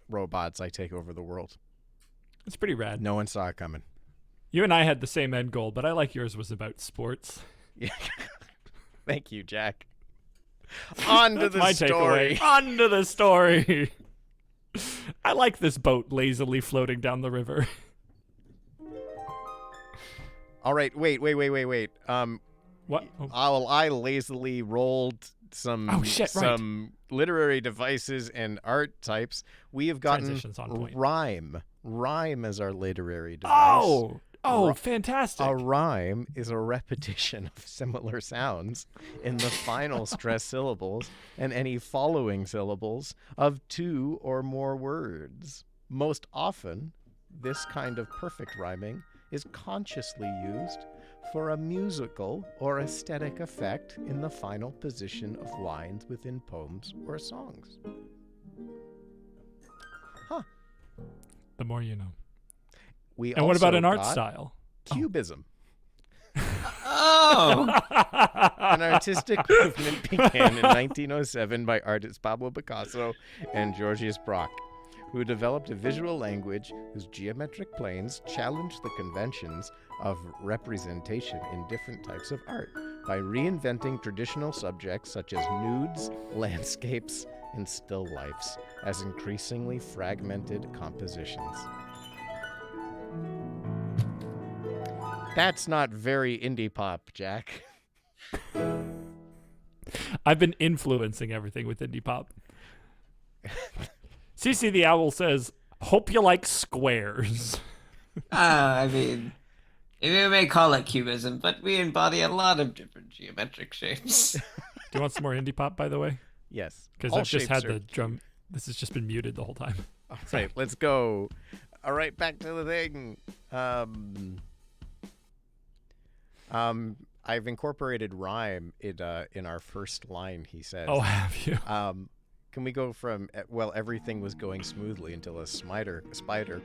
robots, I take over the world. It's pretty rad. No one saw it coming. You and I had the same end goal, but I like yours was about sports. Yeah. Thank you, Jack. On to That's the my story. takeaway. On to the story. I like this boat lazily floating down the river. All right, wait. What? Oh, I lazily rolled some Oh, shit, right. some literary devices and art types. We have gotten Transitions on point. rhyme as our literary device. Ri- fantastic. A rhyme is a repetition of similar sounds in the final stressed syllables and any following syllables of two or more words. Most often, this kind of perfect rhyming is consciously used for a musical or aesthetic effect in the final position of lines within poems or songs. The more you know. We And what about also an art got style? Cubism. Oh! An artistic movement began in 1907 by artists Pablo Picasso and Georges Braque, who developed a visual language whose geometric planes challenged the conventions of representation in different types of art by reinventing traditional subjects such as nudes, landscapes, and still lifes as increasingly fragmented compositions. That's not very indie pop, Jack. I've been influencing everything with indie pop. CC the Owl says, hope you like squares. I mean, you may call it cubism, but we embody a lot of different geometric shapes. Do you want some more indie pop, by the way? Yes. Because All I've just shapes had are the drum. This has just been muted the whole time. All right, let's go. All right, back to the thing. I've incorporated rhyme in our first line. He says. Oh, have you? Can we go from everything was going smoothly until a spider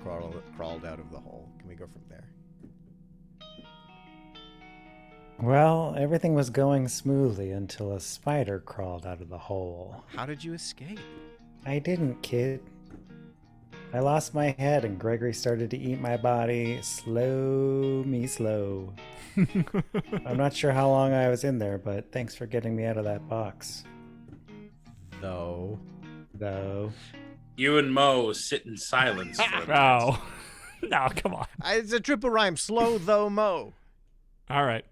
crawled out of the hole? Can we go from there? Well, everything was going smoothly until a spider crawled out of the hole. How did you escape? I didn't, kid. I lost my head and Gregory started to eat my body. Slow me slow. I'm not sure how long I was in there, but thanks for getting me out of that box. Though. You and Mo sit in silence for a minute. Oh. No, come on. It's a triple rhyme. Slow though Mo. All right.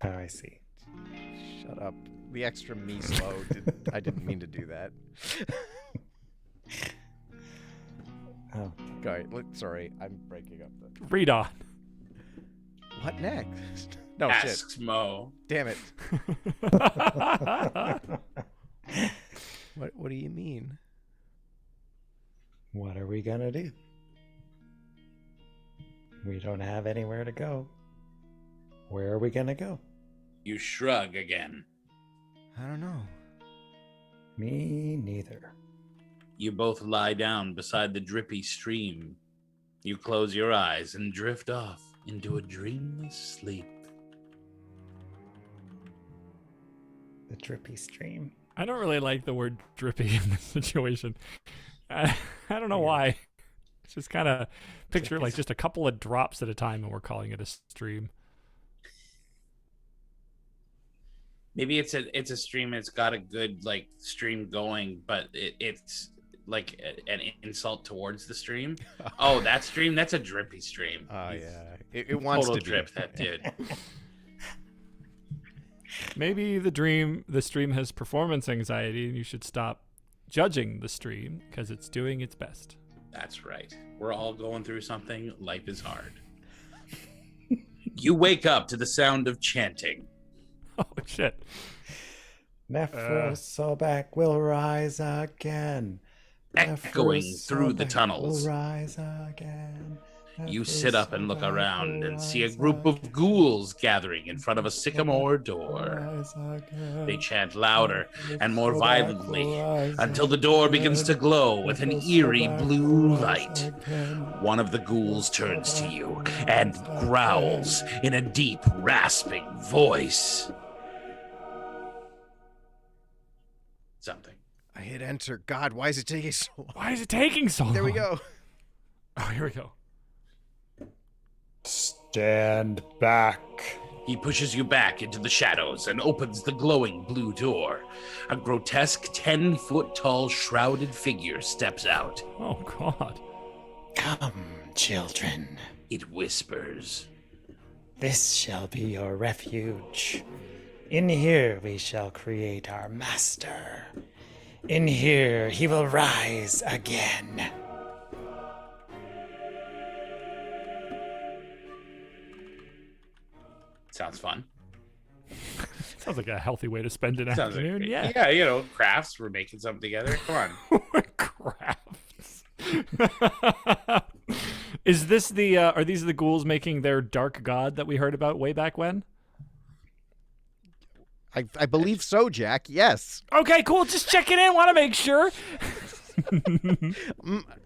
Oh, I see. Shut up. The extra me slow. I didn't mean to do that. Oh. Sorry, sorry, I'm breaking up the. Read on. What next? No Asks shit. Mo. Damn it. What do you mean? What are we gonna do? We don't have anywhere to go. Where are we gonna go? You shrug again. I don't know. Me neither. You both lie down beside the drippy stream. You close your eyes and drift off into a dreamless sleep. The drippy stream. I don't really like the word drippy in this situation. I don't know why. It's just kind of picture like just a couple of drops at a time and we're calling it a stream. Maybe it's a stream. It's got a good like stream going, but it's like an insult towards the stream. Oh, that stream? That's a drippy stream. Oh yeah, it wants Total to drip. be. That dude. Maybe the stream has performance anxiety and you should stop judging the stream because it's doing its best. That's right. We're all going through something. Life is hard. You wake up to the sound of chanting. Oh shit. Nephrosobak will rise again. Echoing through the Nephrosobak tunnels. will rise again. You sit up and look Nephrosobak around will and see a rise group of ghouls gathering in front of a sycamore again. door. Rise again. They chant louder and more Nephrosobak violently will rise until the door begins to again. glow with an eerie Nephrosobak blue will rise light. again. One of the ghouls turns to you and growls in a deep, rasping voice. Something. I hit enter. God, why is it taking so long? Why is it taking so long? There we go. Oh, here we go. Stand back. He pushes you back into the shadows and opens the glowing blue door. A grotesque 10-foot-tall shrouded figure steps out. Oh God. Come, children. It whispers. This shall be your refuge. In here we shall create our master. In here he will rise again. Sounds fun. Sounds like a healthy way to spend an Sounds afternoon. like, Yeah. yeah, you know, crafts. We're making something together. Come on. Crafts. Is this the? Are these the ghouls making their dark god that we heard about way back when? I believe so, Jack. Yes. Okay, cool. Just checking in. Want to make sure.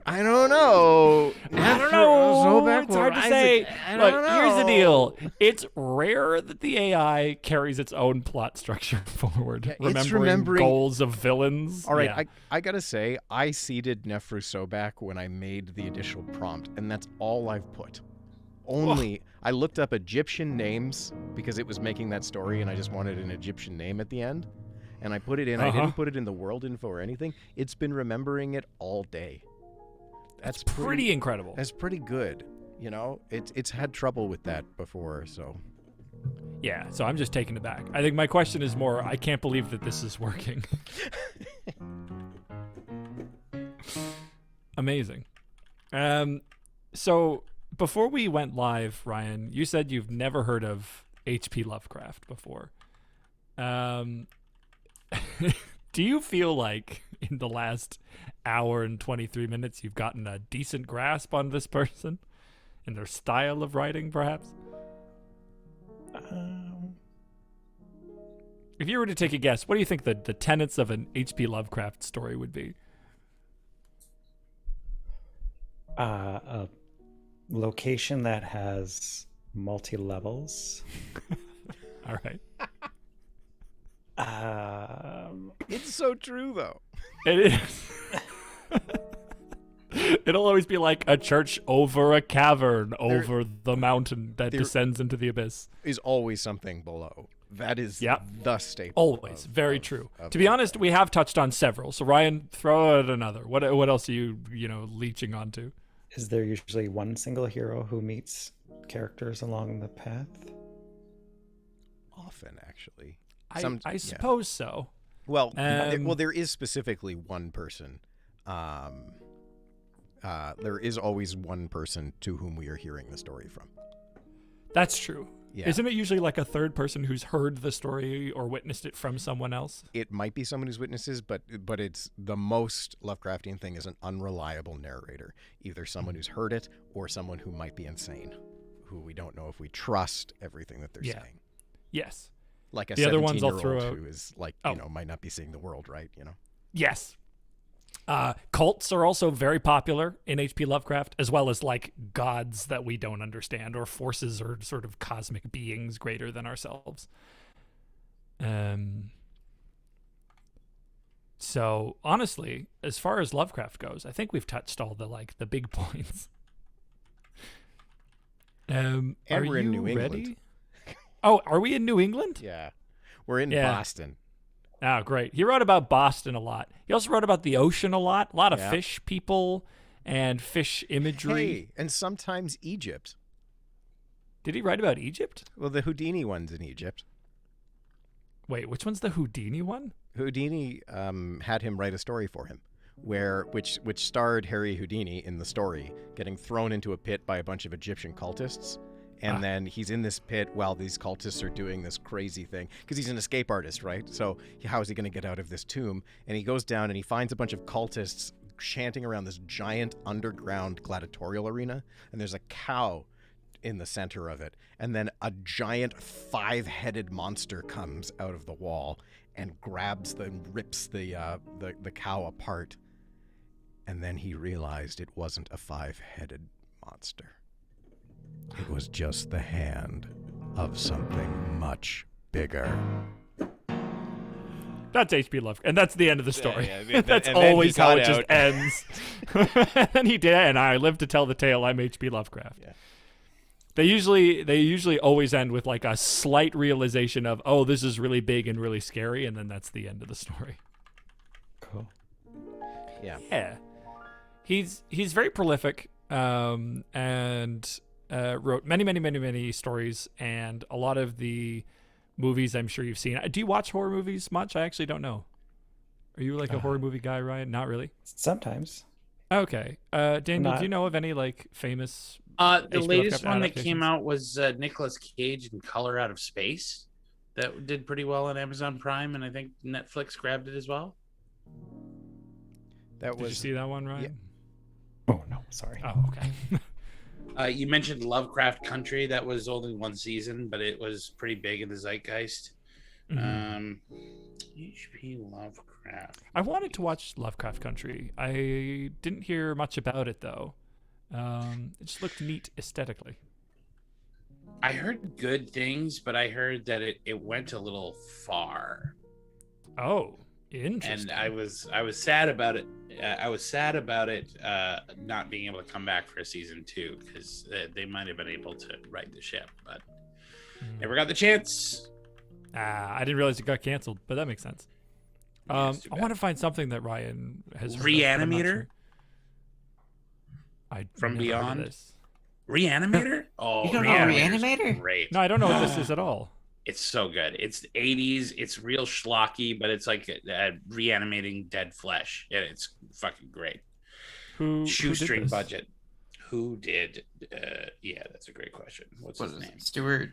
I don't know. I don't know. It's hard to say. I Look, don't here's the know. deal. It's rare that the AI carries its own plot structure forward, Yeah, it's remembering remembering- goals of villains. All right, Yeah. I gotta say, I seeded Nephrosobak when I made the initial prompt, and that's all I've put. Only I looked up Egyptian names because it was making that story, and I just wanted an Egyptian name at the end, and I put it in. I didn't put it in the world info or anything. It's been remembering it all day. That's pretty incredible. That's pretty good. You know, it's had trouble with that before, so. Yeah, so I'm just taken aback. I think my question is more, I can't believe that this is working. Amazing. So before we went live, Ryan, you said you've never heard of H.P. Lovecraft before. Do you feel like in the last hour and 23 minutes you've gotten a decent grasp on this person and their style of writing, perhaps? If you were to take a guess, what do you think the tenets of an H.P. Lovecraft story would be? A location that has multi-levels. All right. It's so true, though. It is. It'll always be like a church over a cavern, over the mountain that descends into the abyss. Is always something below. That is the staple. Always. Very true. To be honest, we have touched on several. So Ryan, throw out another. What else are you leeching onto? Is there usually one single hero who meets characters along the path? Often, actually. I suppose so. Well, there is specifically one person. There is always one person to whom we are hearing the story from. That's true. Yeah. Isn't it usually like a third person who's heard the story or witnessed it from someone else? It might be someone who's witnesses, but it's the most Lovecraftian thing is an unreliable narrator. Either someone who's heard it or someone who might be insane, who we don't know if we trust everything that they're saying. Yes. Like a the other ones I'll throw 17-year-old out. who is like, might not be seeing the world, right? Yes. Cults are also very popular in H.P. Lovecraft, as well as like gods that we don't understand or forces or sort of cosmic beings greater than ourselves. So honestly, as far as Lovecraft goes, I think we've touched all the big points. And we're in New England. Ready? Oh, are we in New England? Yeah. We're in Boston. Oh, great. He wrote about Boston a lot. He also wrote about the ocean a lot of fish people and fish imagery. Hey, and sometimes Egypt. Did he write about Egypt? Well, the Houdini one's in Egypt. Wait, which one's the Houdini one? Houdini had him write a story for him, which starred Harry Houdini in the story getting thrown into a pit by a bunch of Egyptian cultists. And then he's in this pit while these cultists are doing this crazy thing. Because he's an escape artist, right? So how is he going to get out of this tomb? And he goes down and he finds a bunch of cultists chanting around this giant underground gladiatorial arena. And there's a cow in the center of it. And then a giant 5-headed monster comes out of the wall and rips the cow apart. And then he realized it wasn't a 5-headed monster. It was just the hand of something much bigger. That's H.P. Lovecraft, and that's the end of the story. Yeah, that's and then always he how got it just out. ends. And then he did, and I live to tell the tale. I'm H.P. Lovecraft. Yeah. They usually always end with like a slight realization of, oh, this is really big and really scary, and then that's the end of the story. Cool. Yeah. Yeah, he's very prolific, and wrote many stories, and a lot of the movies I'm sure you've seen. Do you watch horror movies much? I actually don't know. Are you like a horror movie guy, Ryan? Not really. Sometimes. Okay. Daniel, do you know of any like famous? The H.P. latest Lovecraft one that came adaptations? out was Nicolas Cage in Color Out of Space. That did pretty well on Amazon Prime, and I think Netflix grabbed it as well. That Did was you see that one, Ryan? Oh, no. Sorry. Oh, okay. You mentioned Lovecraft Country. That was only one season, but it was pretty big in the zeitgeist. H.P. Lovecraft. I wanted to watch Lovecraft Country. I didn't hear much about it though. It just looked neat aesthetically. I heard good things, but I heard that it went a little far. Oh, interesting. And I was sad about it. I was sad about it not being able to come back for a season 2 because they might have been able to right the ship, but never got the chance. I didn't realize it got canceled, but that makes sense. Yeah, I it's too bad. want to find something that Ryan has heard of, but I'm not Reanimator? sure. I From never heard of Beyond? this. Reanimator? Oh, You don't know Reanimator's Reanimator? great. No, I don't know what this is at all. It's so good. It's the 80s. It's real schlocky, but it's like reanimating dead flesh. And it's fucking great. Who Shoestring did this? budget. Who did? Yeah, that's a great question. What's What his is name? it? Stuart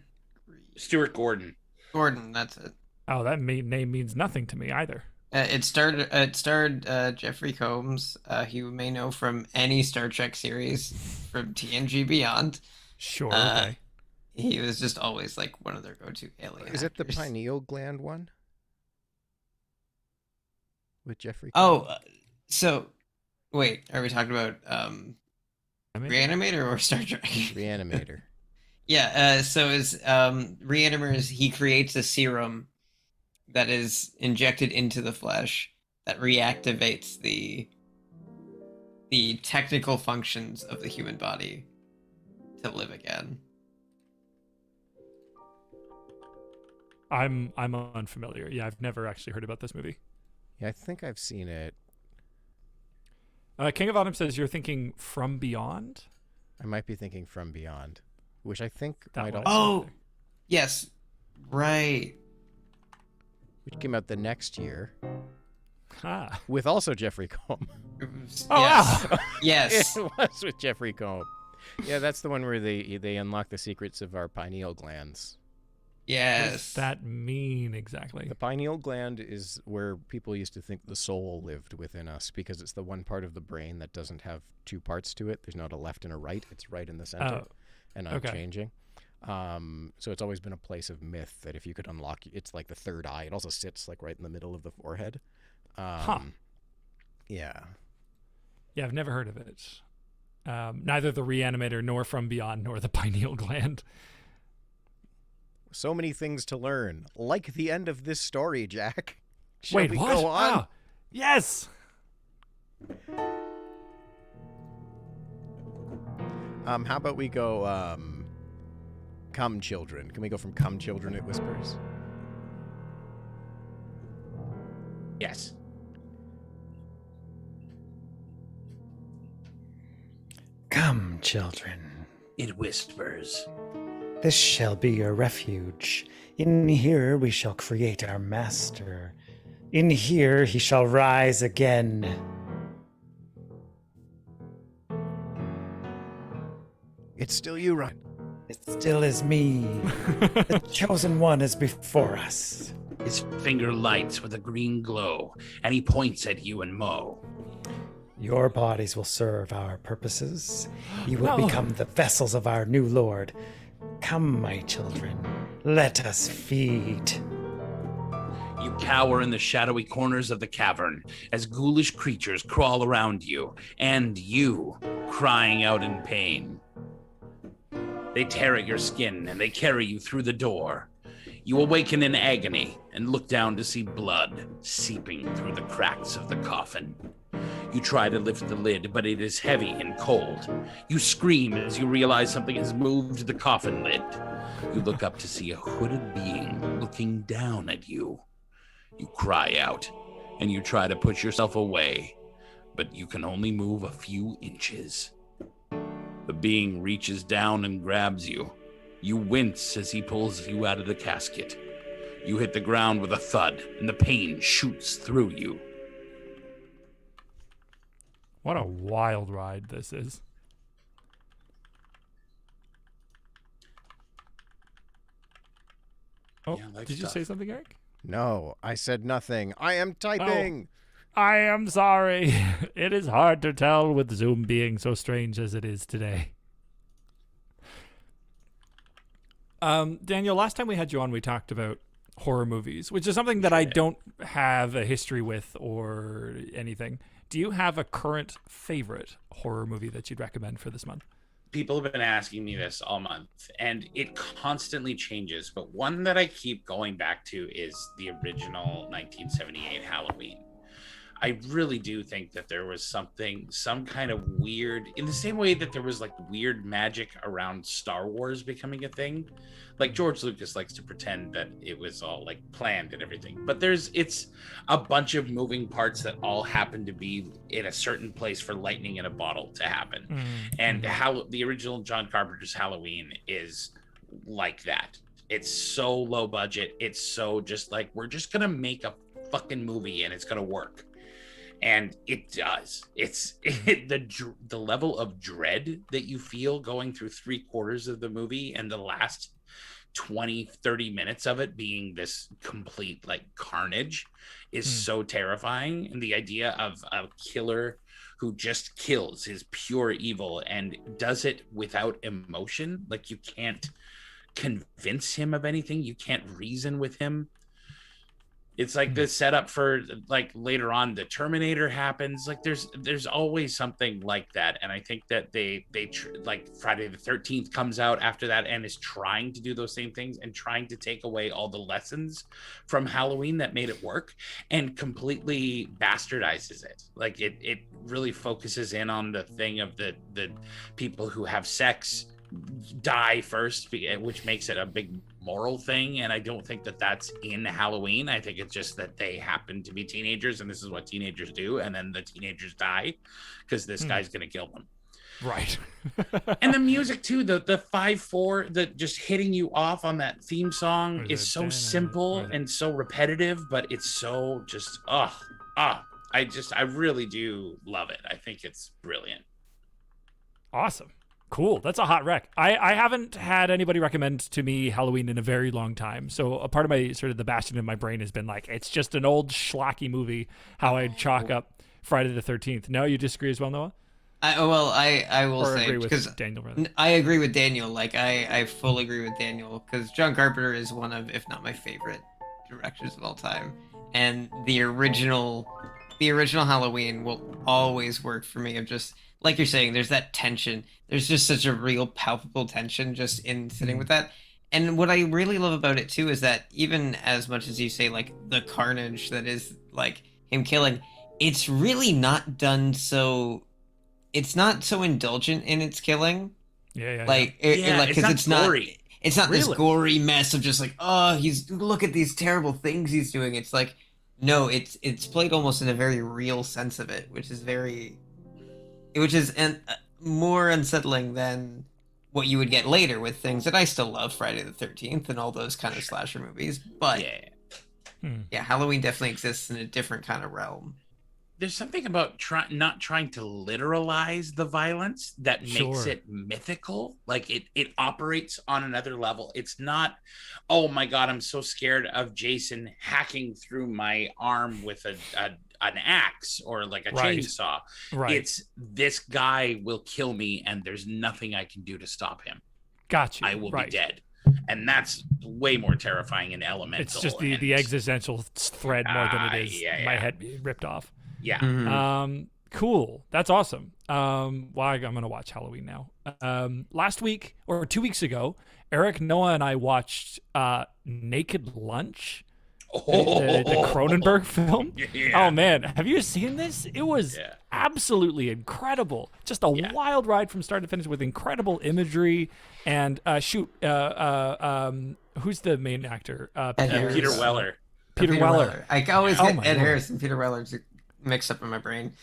Stuart Gordon. Gordon. That's it. Oh, that name means nothing to me either. It starred Jeffrey Combs. You may know from any Star Trek series from TNG Beyond. Sure, Uh, okay. He was just always like one of their go-to alien. Is it the actors. pineal gland one? With Jeffrey? Oh, so wait, are we talking about Reanimator or Star Trek? Reanimator. Yeah. So is Reanimator, he creates a serum that is injected into the flesh that reactivates the technical functions of the human body to live again. I'm unfamiliar. Yeah, I've never actually heard about this movie. Yeah, I think I've seen it. King of Autumn says you're thinking From Beyond. I might be thinking From Beyond, which I think That might one. also, Oh, yes, right. which came out the next year Ah. with also Jeffrey Combs. Oh, yes. wow. Yes. It was with Jeffrey Combs. Yeah, that's the one where they unlock the secrets of our pineal glands. What Yes. does that mean exactly? The pineal gland is where people used to think the soul lived within us because it's the one part of the brain that doesn't have two parts to it. There's not a left and a right. It's right in the center and okay. unchanging. So it's always been a place of myth that if you could unlock, it's like the third eye. It also sits like right in the middle of the forehead. Yeah. Yeah, I've never heard of it. Neither the Reanimator nor From Beyond nor the pineal gland. So many things to learn. Like the end of this story, Jack. Shall Wait, we what? go on? Ah, yes. How about we go, Come Children. Can we go from Come Children, it whispers? Yes. Come, children. It whispers. This shall be your refuge. In here we shall create our master. In here he shall rise again. It's still you, Ryan. It still is me. The chosen one is before us. His finger lights with a green glow, and he points at you and Mo. Your bodies will serve our purposes. You will No. become the vessels of our new Lord. Come, my children, let us feed. You cower in the shadowy corners of the cavern as ghoulish creatures crawl around you, and you, crying out in pain. They tear at your skin, and they carry you through the door. You awaken in agony and look down to see blood seeping through the cracks of the coffin. You try to lift the lid, but it is heavy and cold. You scream as you realize something has moved the coffin lid. You look up to see a hooded being looking down at you. You cry out, and you try to push yourself away, but you can only move a few inches. The being reaches down and grabs you. You wince as he pulls you out of the casket. You hit the ground with a thud, and the pain shoots through you. What a wild ride this is. Oh, Yeah, I like did you stuff. say something, Eric? No, I said nothing. I am typing. I am sorry. It is hard to tell with Zoom being so strange as it is today. Daniel, last time we had you on, we talked about horror movies, which is something that I don't have a history with or anything. Do you have a current favorite horror movie that you'd recommend for this month? People have been asking me this all month, and it constantly changes. But one that I keep going back to is the original 1978 Halloween. I really do think that there was some kind of weird, in the same way that there was like weird magic around Star Wars becoming a thing. Like George Lucas likes to pretend that it was all like planned and everything, but it's a bunch of moving parts that all happen to be in a certain place for lightning in a bottle to happen. And how the original John Carpenter's Halloween is like that. It's so low budget. It's so just like, we're just gonna make a fucking movie and it's gonna work. And it does. It's the level of dread that you feel going through 3/4 of the movie, and the last 20-30 minutes of it being this complete like carnage is so terrifying. And the idea of a killer who just kills is pure evil and does it without emotion. Like, you can't convince him of anything, you can't reason with him. It's like the setup for like later on the Terminator happens. Like there's always something like that. And I think that they like Friday the 13th comes out after that and is trying to do those same things and trying to take away all the lessons from Halloween that made it work and completely bastardizes it. Like it really focuses in on the thing of the people who have sex die first, which makes it a big moral thing. And I don't think that that's in Halloween. I think it's just that they happen to be teenagers and this is what teenagers do, and then the teenagers die because this guy's gonna kill them. Right. And the music too, the 5/4, the just hitting you off on that theme song is so simple and so repetitive, but it's so just I really do love it. I think it's brilliant. Awesome. Cool. That's a hot rec. I haven't had anybody recommend to me Halloween in a very long time. So a part of my sort of the bastion in my brain has been like, it's just an old schlocky movie, how I'd chalk up Friday the 13th. No, you disagree as well, Noah? I will Or say, agree because with Daniel, rather. I agree with Daniel. Like I fully agree with Daniel, because John Carpenter is one of, if not my favorite directors of all time. And the original Halloween will always work for me. Of just like you're saying, there's that tension. There's just such a real palpable tension just in sitting with that. And what I really love about it too is that even as much as you say like the carnage that is like him killing, it's really not done so. It's not so indulgent in its killing. Yeah. Because it's not gory. It's not this Really? gory mess of just like, oh, look at these terrible things he's doing. It's like, no, it's played almost in a very real sense of it, which is more unsettling than what you would get later with things that I still love, Friday the 13th and all those kind of slasher movies. But yeah, Halloween definitely exists in a different kind of realm. There's something about not trying to literalize the violence that makes Sure. it mythical. Like it operates on another level. It's not, oh my God, I'm so scared of Jason hacking through my arm with an axe or like a Right. chainsaw. Right. It's this guy will kill me and there's nothing I can do to stop him. Gotcha. I will right. be dead. And that's way more terrifying and elemental. It's just the existential thread more than it is my head being ripped off. Yeah. Mm-hmm. Cool. That's awesome. I'm going to watch Halloween now. Last week or 2 weeks ago, Eric, Noah, and I watched Naked Lunch, the Cronenberg film. Yeah. Oh, man. Have you seen this? It was absolutely incredible. Just a wild ride from start to finish with incredible imagery. And who's the main actor? Peter Weller. Peter Weller. I always Oh get my Ed Lord. Harris and Peter Weller mixed up in my brain.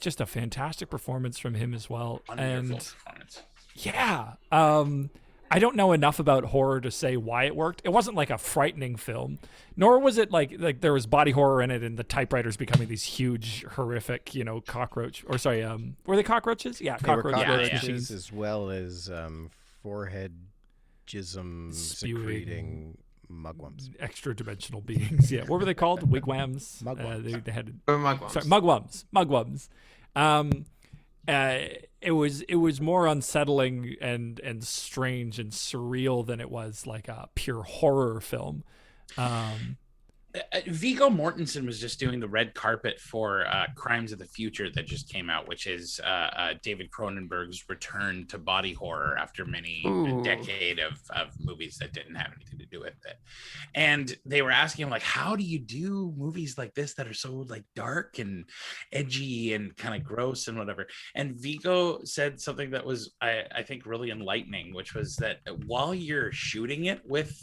Just a fantastic performance from him as well. Wonderful And performance. yeah, I don't know enough about horror to say why it worked. It wasn't like a frightening film, nor was it like there was body horror in it and the typewriters becoming these huge, horrific, cockroach. Or sorry, were they cockroaches? Yeah, They were cockroach cockroaches machines. as well as forehead jism Spewing. secreting mugwumps. Extra dimensional beings. Yeah, what were they called? Wigwams. Mugwumps. They had Or Mugwumps. sorry, mugwums. It was more unsettling and strange and surreal than it was like a pure horror film. Viggo Mortensen was just doing the red carpet for Crimes of the Future that just came out, which is David Cronenberg's return to body horror after a decade of movies that didn't have anything to do with it. And they were asking him, like, how do you do movies like this that are so like dark and edgy and kind of gross and whatever? And Viggo said something that was, I think, really enlightening, which was that while you're shooting it with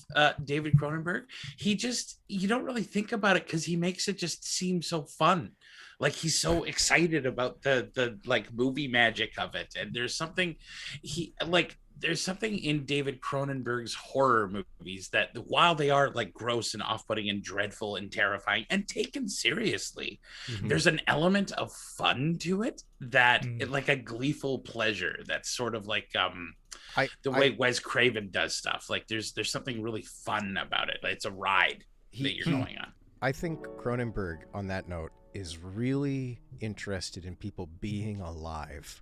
David Cronenberg, you don't really think about it because he makes it just seem so fun. Like he's so excited about the like movie magic of it. And there's something he like there's something in David Cronenberg's horror movies that while they are like gross and off-putting and dreadful and terrifying and taken seriously, there's an element of fun to it that like a gleeful pleasure that's sort of like the way Wes Craven does stuff. Like there's something really fun about it. It's a ride that you're going on. I think Cronenberg, on that note, is really interested in people being alive.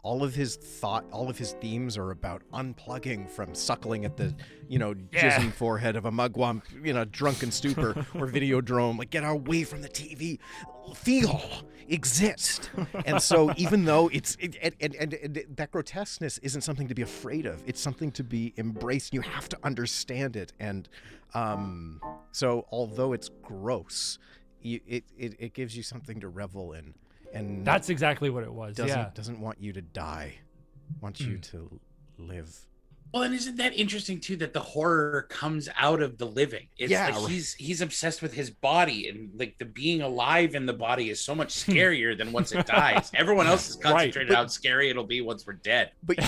All of his themes are about unplugging from suckling at the, jizzing forehead of a mugwump, drunken stupor or Videodrome. Like, get away from the TV. Feel, exist. And so even though that grotesqueness isn't something to be afraid of, it's something to be embraced. You have to understand it. And so although it's gross, it gives you something to revel in. And that's exactly what it was. Doesn't want you to die, wants you to live. Well, and isn't that interesting too, that the horror comes out of the living? It's like he's obsessed with his body, and like the being alive in the body is so much scarier than once it dies. Everyone else is concentrated how scary it'll be once we're dead. But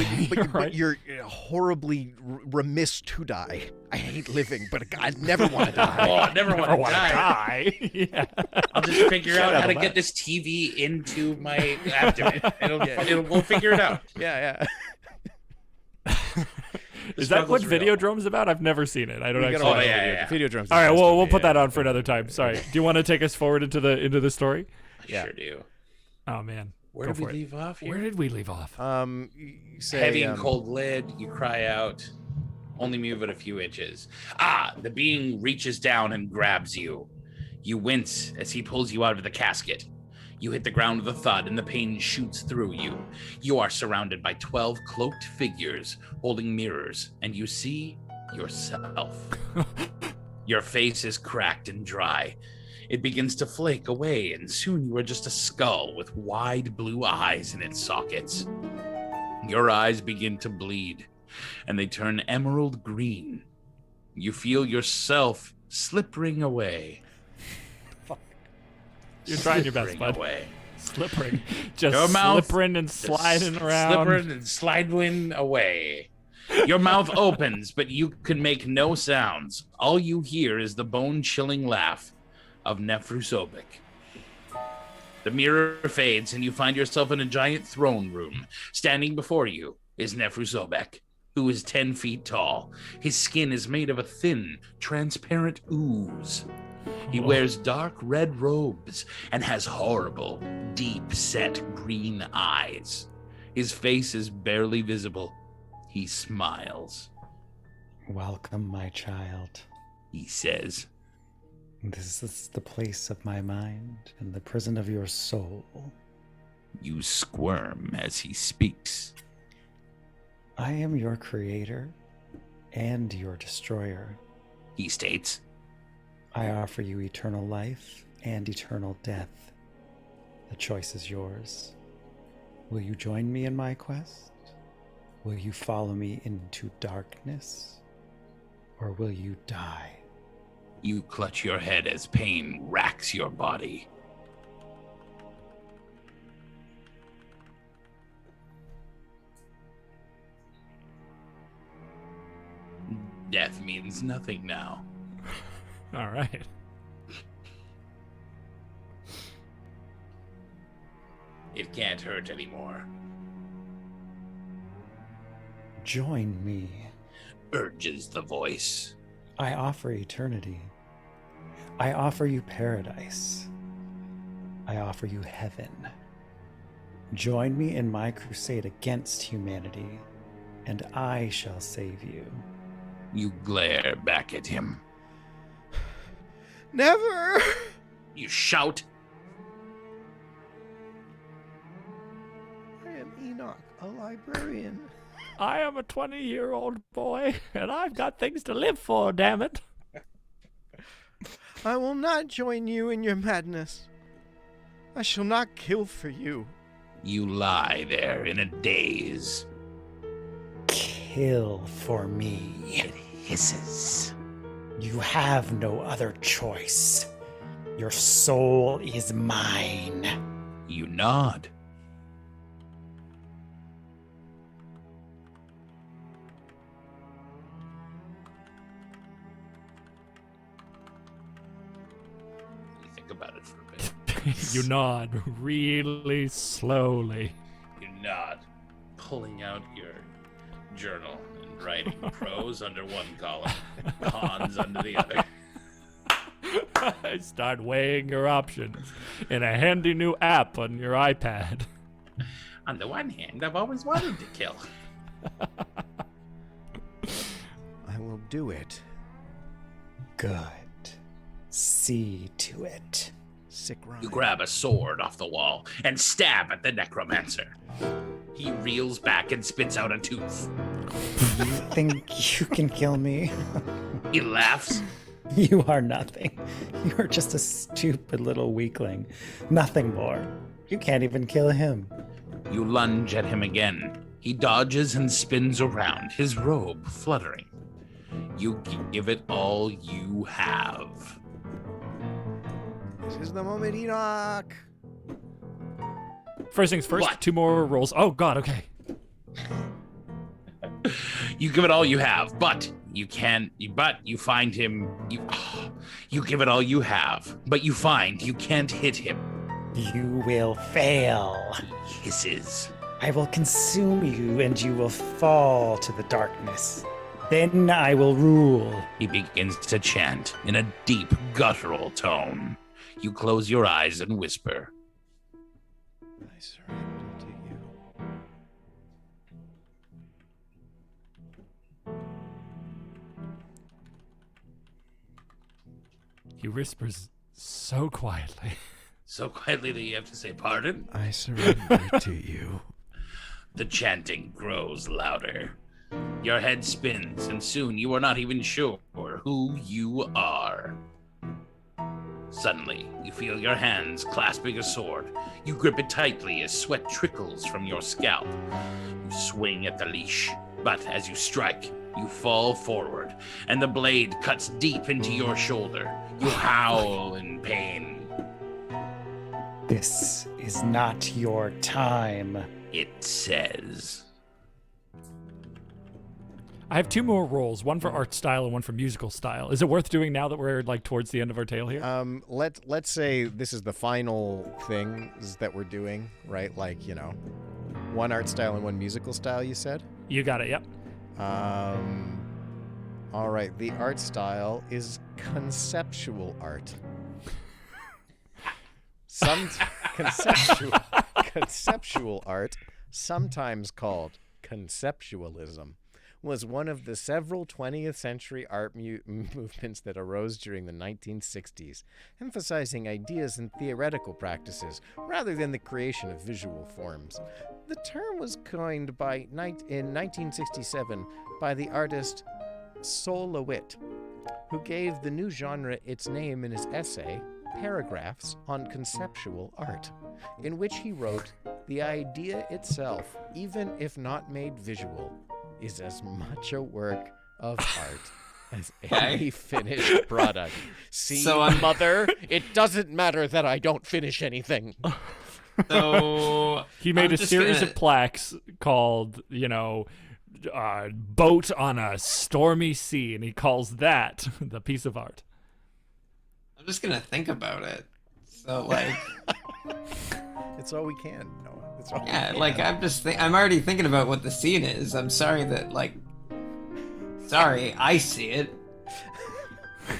you're horribly remiss to die. I hate living, but I never want to die. Oh, I never want to die. Yeah. I'll just figure out how to get this TV into my abdomen. We'll figure it out. Yeah. Is that what Videodrome's about? I've never seen it. I don't actually. Oh yeah. Videodrome's. All right, well, we'll put that on for another time. Sorry. Do you want to take us forward into the story? I sure do. Oh man. Where did we leave off here? Where did we leave off? You say, heavy and cold lid. You cry out. Only move it a few inches. The being reaches down and grabs you. You wince as he pulls you out of the casket. You hit the ground with a thud, and the pain shoots through you. You are surrounded by 12 cloaked figures holding mirrors, and you see yourself. Your face is cracked and dry. It begins to flake away, and soon you are just a skull with wide blue eyes in its sockets. Your eyes begin to bleed, and they turn emerald green. You feel yourself slippering away. You're trying your best, bud. Away. Slippering. Just slippering and sliding around. Slippering and sliding away. Your mouth opens, but you can make no sounds. All you hear is the bone-chilling laugh of Nefrusobek. The mirror fades, and you find yourself in a giant throne room. Standing before you is Nefrusobek, who is 10 feet tall. His skin is made of a thin, transparent ooze. He wears dark red robes and has horrible, deep-set green eyes. His face is barely visible. He smiles. Welcome, my child, he says. This is the place of my mind and the prison of your soul. You squirm as he speaks. I am your creator and your destroyer, he states. I offer you eternal life and eternal death. The choice is yours. Will you join me in my quest? Will you follow me into darkness? Or will you die? You clutch your head as pain racks your body. Death means nothing now. All right. It can't hurt anymore. Join me, urges the voice. I offer eternity. I offer you paradise. I offer you heaven. Join me in my crusade against humanity, and I shall save you. You glare back at him. Never! You shout. I am Enoch, a librarian. I am a 20-year-old boy, and I've got things to live for, damn it. I will not join you in your madness. I shall not kill for you. You lie there in a daze. Kill for me. It hisses. You have no other choice. Your soul is mine. You nod. about it for a bit. You nod really slowly. You nod, pulling out your journal and writing pros under one column, cons under the other. I start weighing your options in a handy new app on your iPad. On the one hand, I've always wanted to kill. I will do it. Good. See to it. Sick rhyme. You grab a sword off the wall and stab at the necromancer. He reels back and spits out a tooth. You think you can kill me? He laughs. You are nothing. You're just a stupid little weakling. Nothing more. You can't even kill him. You lunge at him again. He dodges and spins around, his robe fluttering. You give it all you have. This is the moment, Enoch. First things first, What? 2 more rolls. Oh, God, okay. You give it all you have, but you can't. But you find him. You give it all you have, but you find you can't hit him. You will fail. He hisses. I will consume you and you will fall to the darkness. Then I will rule. He begins to chant in a deep, guttural tone. You close your eyes and whisper. I surrender to you. He whispers so quietly. So quietly that you have to say pardon. I surrender to you. The chanting grows louder. Your head spins, and soon you are not even sure who you are. Suddenly, you feel your hands clasping a sword. You grip it tightly as sweat trickles from your scalp. You swing at the leash, but as you strike, you fall forward, and the blade cuts deep into your shoulder. You howl in pain. This is not your time. It says. I have 2 more rolls, one for art style and one for musical style. Is it worth doing now that we're like towards the end of our tale here? Let's say this is the final things that we're doing, right? Like, you know, 1 art style and 1 musical style, you said? You got it, yep. All right, the art style is conceptual art. Some conceptual art, sometimes called conceptualism, was one of the several 20th century art movements that arose during the 1960s, emphasizing ideas and theoretical practices rather than the creation of visual forms. The term was coined in 1967 by the artist Sol LeWitt, who gave the new genre its name in his essay, Paragraphs on Conceptual Art, in which he wrote, "The idea itself, even if not made visual, is as much a work of art as any finished product." See, So mother, it doesn't matter that I don't finish anything. So He made I'm a just series gonna- of plaques called, Boat on a Stormy Sea, and he calls that the piece of art. I'm just gonna think about it. So like, It's all we can, Noah. It's all yeah, we like can. I'm already thinking about what the scene is. I'm sorry that sorry, I see it.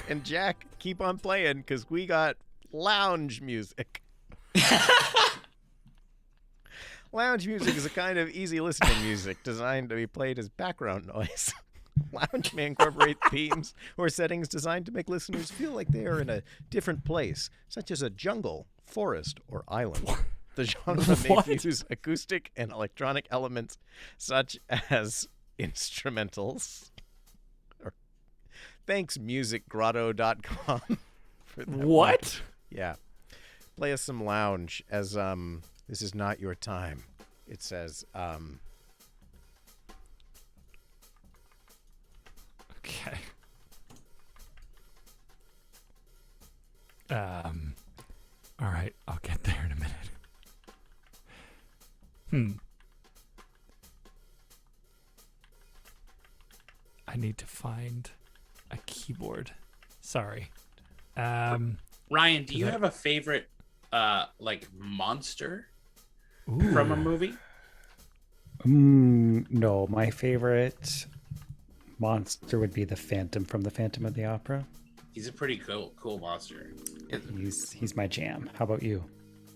And Jack, keep on playing, because we got lounge music. Lounge music is a kind of easy listening music designed to be played as background noise. Lounge may incorporate themes or settings designed to make listeners feel like they are in a different place, such as a jungle, forest, or island. The genre What? may use acoustic and electronic elements such as instrumentals. Thanks, musicgrotto.com. for that What? one. Yeah. Play us some lounge as this is not your time. It says Okay. All right, I'll get there in a minute. I need to find a keyboard. Sorry. Ryan, do you have a favorite like monster Ooh. from a movie? No, my favorite monster would be the Phantom from the Phantom of the Opera. He's a pretty cool monster. He's my jam. How about you?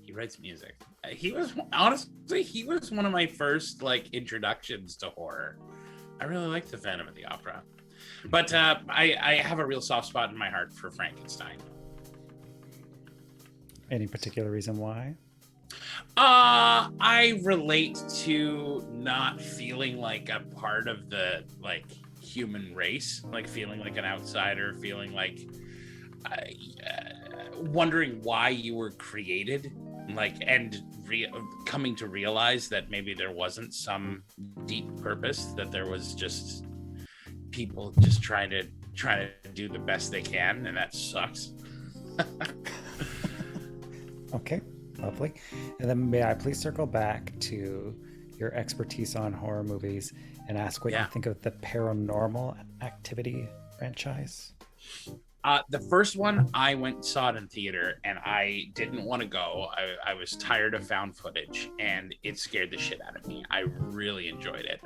He writes music. He was one of my first like introductions to horror. I really like the Phantom of the Opera, but I have a real soft spot in my heart for Frankenstein. Any particular reason why? I relate to not feeling like a part of the like human race, like feeling like an outsider, feeling like wondering why you were created, like, and coming to realize that maybe there wasn't some deep purpose, that there was just people just trying to do the best they can, and that sucks. Okay, lovely. And then may I please circle back to your expertise on horror movies and ask what you think of the Paranormal Activity franchise? The first one, I went and saw it in theater, and I didn't want to go. I was tired of found footage, and it scared the shit out of me. I really enjoyed it.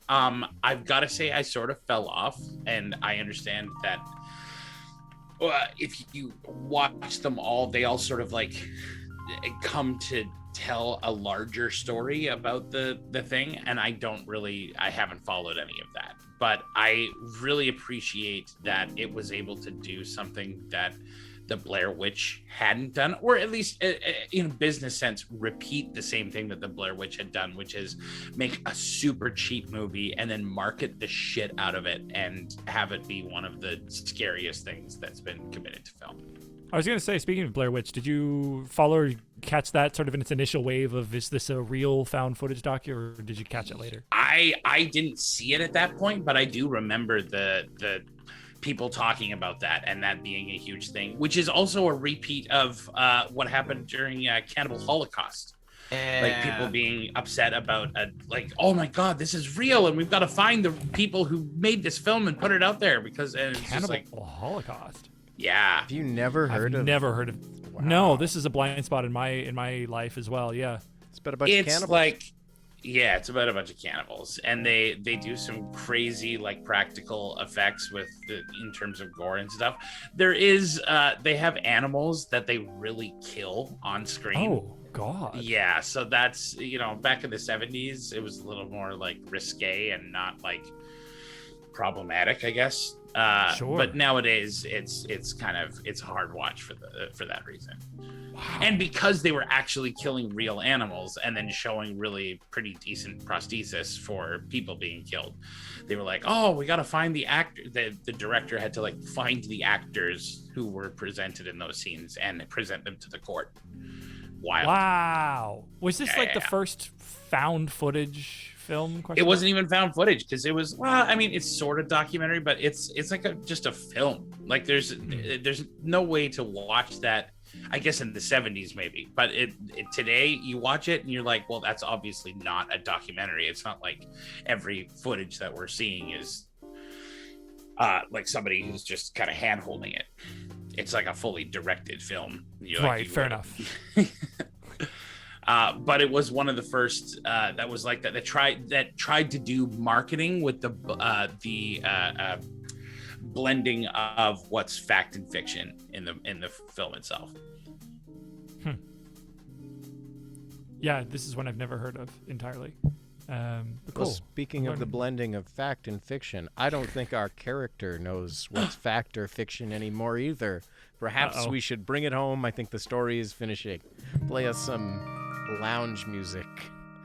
I've got to say, I sort of fell off, and I understand that if you watch them all, they all sort of like come to tell a larger story about the thing, and I haven't followed any of that, but I really appreciate that it was able to do something that the Blair Witch hadn't done, or at least in business sense, repeat the same thing that the Blair Witch had done, which is make a super cheap movie and then market the shit out of it and have it be one of the scariest things that's been committed to film. I was going to say, speaking of Blair Witch, did you follow or catch that sort of in its initial wave of, is this a real found footage docu, or did you catch it later? I didn't see it at that point, but I do remember the people talking about that and that being a huge thing, which is also a repeat of what happened during Cannibal Holocaust. Like people being upset about like, oh my God, this is real, and we've got to find the people who made this film and put it out there, because it's Cannibal just like Holocaust. Yeah. Have you never heard of? Never heard of. Wow. No, this is a blind spot in my life as well. Yeah. It's about a bunch of cannibals. It's about a bunch of cannibals, and they do some crazy like practical effects in terms of gore and stuff. There is they have animals that they really kill on screen. Oh God. Yeah, so that's, back in the 70s, it was a little more like risque and not like problematic, I guess. Sure. But nowadays it's kind of, it's a hard watch for that reason. Wow. And because they were actually killing real animals and then showing really pretty decent prosthesis for people being killed, they were like, oh, we got to find the actor. The director had to like find the actors who were presented in those scenes and present them to the court. Wild. Wow. Was this the first found footage film? It wasn't even found footage, because it was, well, I mean, it's sort of documentary, but it's like just a film. Like there's no way to watch that. I guess in the 70s maybe, but it today you watch it and you're like, well, that's obviously not a documentary. It's not like every footage that we're seeing is like somebody who's just kind of hand holding it. It's like a fully directed film. Right, fair enough. But it was one of the first that was like that tried to do marketing with the blending of what's fact and fiction in the film itself. Yeah, this is one I've never heard of entirely. But cool. Well, speaking of the blending of fact and fiction, I don't think our character knows what's fact or fiction anymore either. Perhaps we should bring it home. I think the story is finishing. Play us some lounge music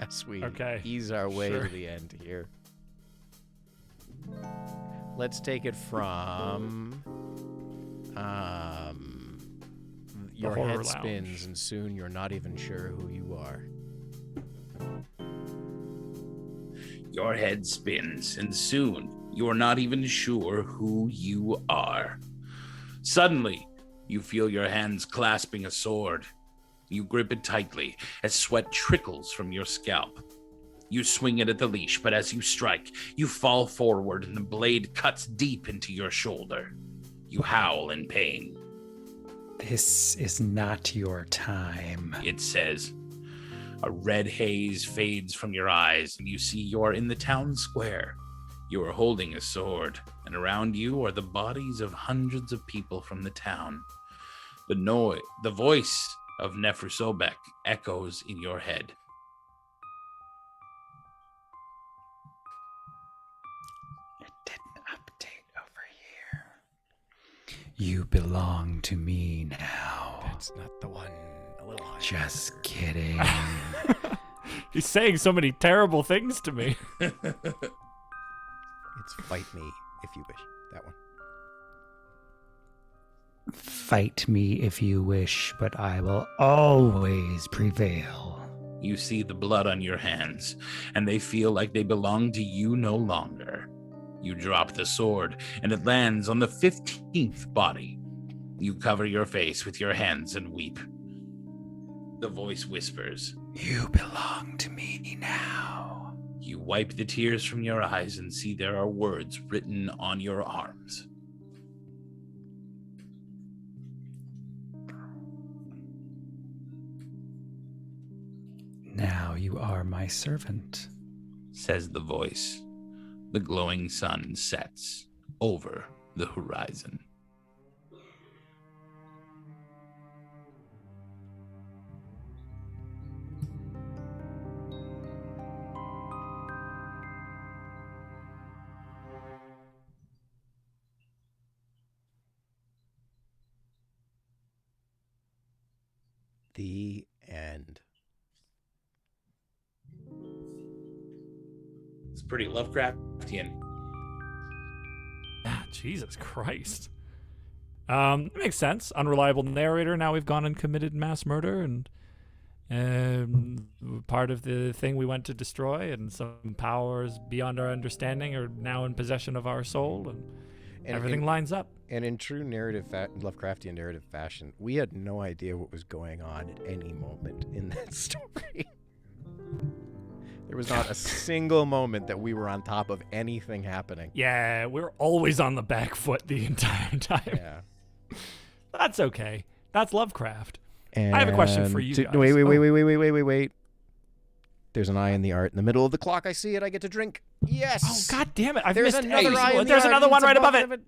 as we ease our way to the end here. Let's take it from your head spins and soon you're not even sure who you are. Your head spins and soon you're not even sure who you are. Suddenly, you feel your hands clasping a sword. You grip it tightly as sweat trickles from your scalp. You swing it at the leash, but as you strike, you fall forward and the blade cuts deep into your shoulder. You howl in pain. This is not your time. It says. A red haze fades from your eyes, and you see you're in the town square. You are holding a sword, and around you are the bodies of hundreds of people from the town. The voice of Nefrusobek echoes in your head. It didn't update over here. You belong to me now. That's not the one. A little higher. Just kidding. He's saying so many terrible things to me. It's fight me if you wish. That one. Fight me if you wish, but I will always prevail. You see the blood on your hands, and they feel like they belong to you no longer. You drop the sword, and it lands on the 15th body. You cover your face with your hands and weep. The voice whispers, You belong to me now. You wipe the tears from your eyes and see there are words written on your arms. Now you are my servant. Says the voice. The glowing sun sets over the horizon. The end. It's pretty Lovecraftian. Ah, Jesus Christ. It makes sense. Unreliable narrator. Now we've gone and committed mass murder, and part of the thing we went to destroy, and some powers beyond our understanding are now in possession of our soul, and everything lines up. And in true Lovecraftian narrative fashion, we had no idea what was going on at any moment in that story. There was not a single moment that we were on top of anything happening. Yeah, we're always on the back foot the entire time. Yeah. That's okay. That's Lovecraft. And I have a question for you guys. Wait. There's an eye in the art in the middle of the clock. I see it. I get to drink. Yes. Oh, God damn it. I've There's missed another eye in the There's art. another one It's right above it. it.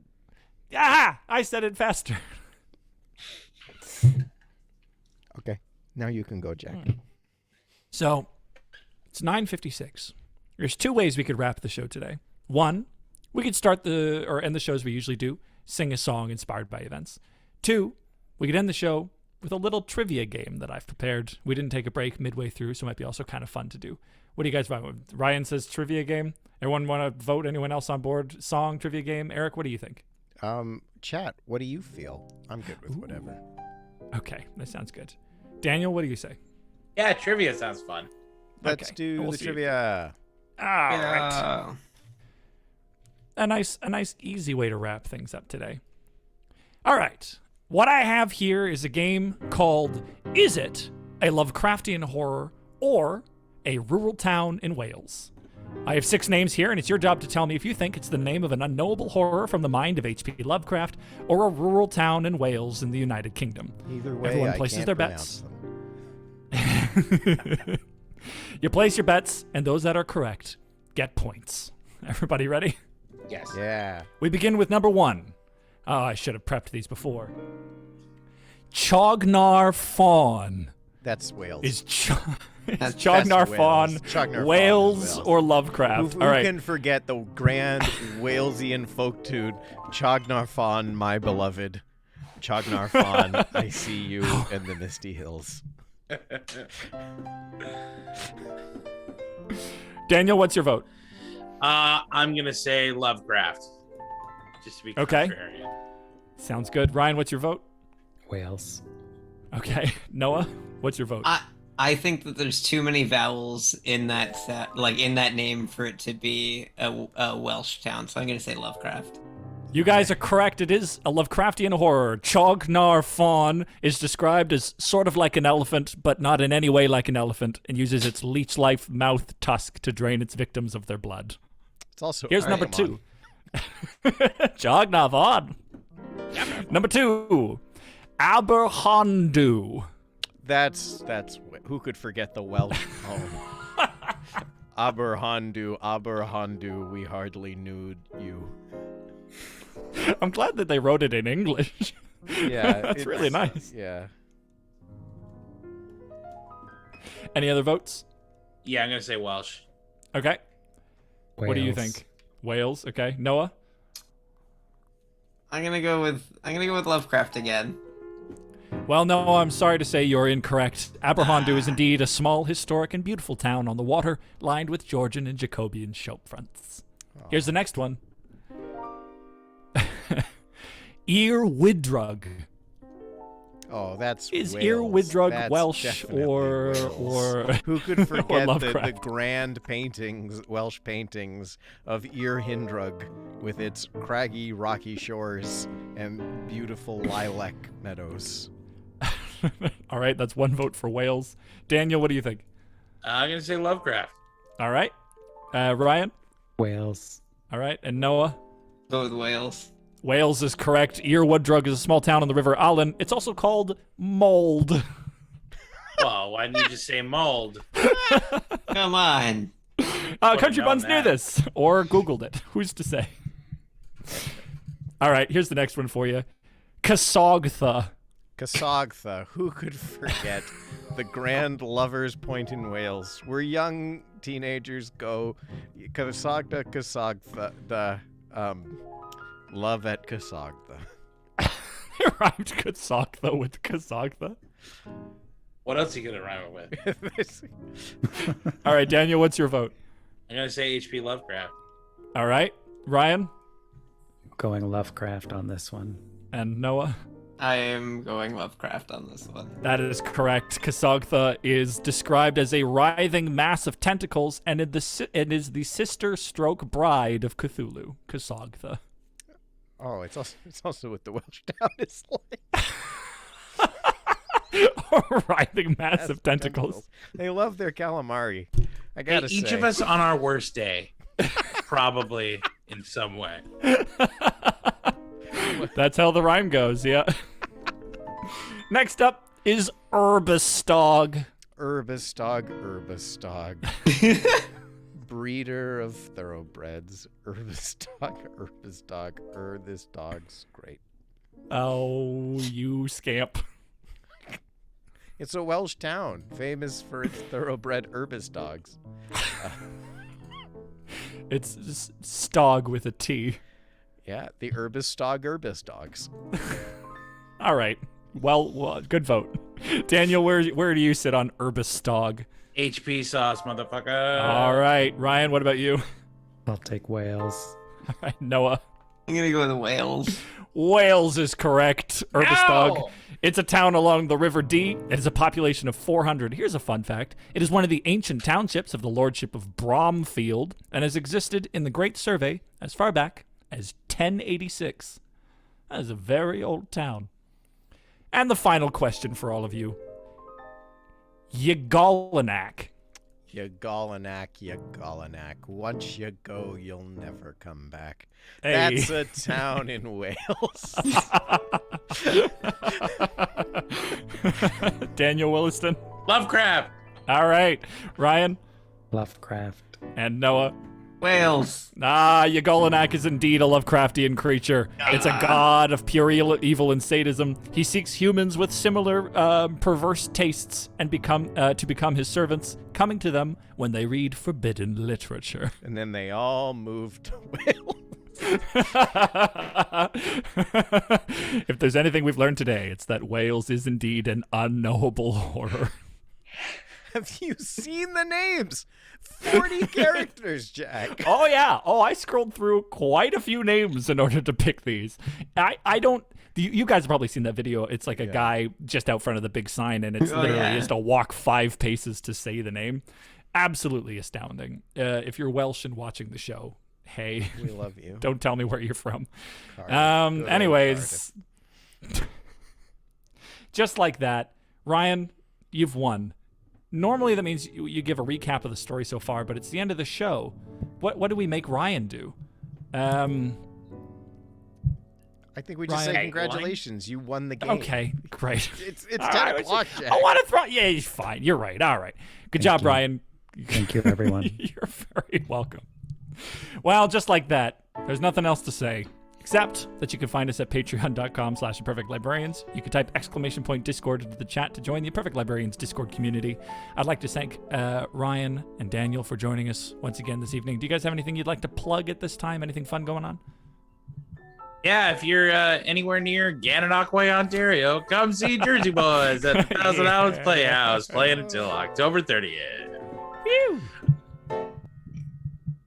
Aha! I said it faster. Okay. Now you can go, Jack. So, it's 9:56. There's two ways we could wrap the show today. One, we could start or end the shows we usually do, sing a song inspired by events. Two, we could end the show with a little trivia game that I've prepared. We didn't take a break midway through, so it might be also kind of fun to do. What do you guys want? Ryan says trivia game. Everyone want to vote? Anyone else on board? Song, trivia game. Eric, what do you think? Chat, what do you feel? I'm good with whatever. Okay, that sounds good. Daniel, what do you say? Yeah, trivia sounds fun. Let's Okay, do we'll the see. trivia. All right. Yeah. A nice, easy way to wrap things up today. All right. What I have here is a game called Is It a Lovecraftian Horror or a Rural Town in Wales? I have 6 names here, and it's your job to tell me if you think it's the name of an unknowable horror from the mind of H.P. Lovecraft or a rural town in Wales in the United Kingdom. Either way, Everyone I places can't their pronounce bets. them. You place your bets, and those that are correct get points. Everybody ready? Yes. Yeah. We begin with number 1. Oh, I should have prepped these before. Chognar Fawn. That's Wales. Is That's Chognar Wales. Fawn Chognar Fawn Wales is Wales. or Lovecraft? Who All right. can forget the grand Walesian folk tune, Chognar Fawn, my beloved. Chognar Fawn, I see you in the misty hills. Daniel, what's your vote? I'm gonna say Lovecraft. Just to be Okay. contrarian. Sounds good. Ryan, what's your vote? Wales. Okay. Noah, what's your vote? I think that there's too many vowels in that in that name for it to be a Welsh town, so I'm gonna say Lovecraft. You guys are correct. It is a Lovecraftian horror. Chognar Fawn is described as sort of like an elephant, but not in any way like an elephant, and uses its leech-like mouth tusk to drain its victims of their blood. It's also Here's number 2. Chognar Fawn. Number 2. Aberhondu. That's who could forget the Welsh poem. Aberhondu, we hardly knew you. I'm glad that they wrote it in English. Yeah, That's really nice. Yeah. Any other votes? Yeah, I'm gonna say Welsh. Okay. What do you Wales. think? Wales. Okay. Noah. I'm gonna go with Lovecraft again. Well, no, I'm sorry to say you're incorrect. Aberhondu is indeed a small, historic, and beautiful town on the water, lined with Georgian and Jacobean shopefronts. Here's the next one. Earwidrug. Oh, that's Is Wales. Earwidrug That's Welsh definitely or Wales. Who could forget the Lovecraft? grand paintings, Welsh paintings of Earhindrug with its craggy, rocky shores and beautiful lilac meadows? All right, that's one vote for Wales. Daniel, what do you think? I'm gonna say Lovecraft. All right. Ryan? Wales. All right. And Noah? Go with Wales. Wales is correct. Earwidrug is a small town on the River Allen. It's also called Mold. Well, why didn't you just say mold? Come on. Country known Buns knew that. this or Googled it. Who's to say? All right, here's the next one for you. Casogtha. Casogtha, who could forget the grand lovers' point in Wales, where young teenagers go. Casogtha, the love at Casogtha. It rhymed Casogtha with Casogtha. What else are you gonna rhyme it with? All right, Daniel, what's your vote? I'm gonna say H.P. Lovecraft. All right, Ryan Going Lovecraft on this one. and Noah. I am going Lovecraft on this one. That is correct. Casogtha is described as a writhing mass of tentacles and it is the sister-stroke bride of Cthulhu, Casogtha. Oh, it's also what the Welsh town is like. A writhing mass of tentacles. They love their calamari. I Hey, gotta say. each of us on our worst day, probably in some way. That's how the rhyme goes, yeah. Next up is Urbistog. Urbistog. Breeder of thoroughbreds. This dog's great. Oh, you scamp. It's a Welsh town, famous for its thoroughbred Urbis dogs. It's just Stog with a T. Yeah, the Urbis dogs. All right. Well, good vote. Daniel, where do you sit on Urbistog? HP sauce, motherfucker. All right. Ryan, what about you? I'll take Wales. All right, Noah. I'm gonna go with Wales. Wales is correct. Urbistog. No! It's a town along the River Dee. It has a population of 400. Here's a fun fact. It is one of the ancient townships of the Lordship of Bromfield and has existed in the Great Survey as far back as 1086. That is a very old town. And the final question for all of you. Yagalanak. Yagalanak. Once you go, you'll never come back. Hey. That's a town in Wales. Daniel Williston. Lovecraft. All right. Ryan Lovecraft. and Noah. Wales. Yagalanak is indeed a Lovecraftian creature. It's a god of pure evil and sadism. He seeks humans with similar perverse tastes and to become his servants, coming to them when they read forbidden literature. And then they all moved to Wales. If there's anything we've learned today, it's that Wales is indeed an unknowable horror. Have you seen the names? 40 characters, Jack. Oh, yeah. Oh, I scrolled through quite a few names in order to pick these. I don't... You guys have probably seen that video. It's like a guy just out front of the big sign, and it's literally yeah. just to walk 5 paces to say the name. Absolutely astounding. If you're Welsh and watching the show, hey, We love you. don't tell me where you're from. Cardiff. Good old Anyways, just like that, Ryan, you've won. Normally that means you give a recap of the story so far, but it's the end of the show. What do we make Ryan do? I think we just Ryan. say congratulations. You won the game. Okay, great. It's All 10 right, o'clock, Jack. I want to throw. Yeah, fine. You're right. All right. Good job, you. Brian. Thank you, everyone. You're very welcome. Well, just like that, there's nothing else to say except that you can find us at patreon.com/imperfectlibrarians. You can type !Discord into the chat to join the Imperfect Librarians Discord community. I'd like to thank Ryan and Daniel for joining us once again this evening. Do you guys have anything you'd like to plug at this time? Anything fun going on? Yeah, if you're anywhere near Gananoque, Ontario, come see Jersey Boys at the Thousand Islands Playhouse, playing until October 30th. Whew.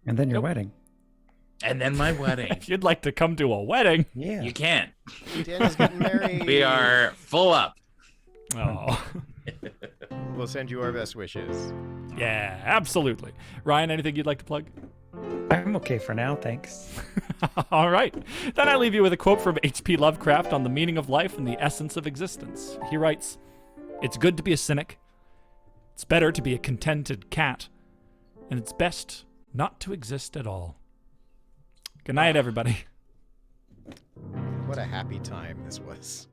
And then your wedding. And then my wedding. If you'd like to come to a wedding, Yeah. You can. Daniel's getting married. We are full up. oh, We'll send you our best wishes. yeah, absolutely. Ryan, anything you'd like to plug? I'm okay for now, thanks. All right. Then I leave you with a quote from H.P. Lovecraft on the meaning of life and the essence of existence. He writes, "It's good to be a cynic. It's better to be a contented cat. And it's best not to exist at all." Good night, everybody. What a happy time this was.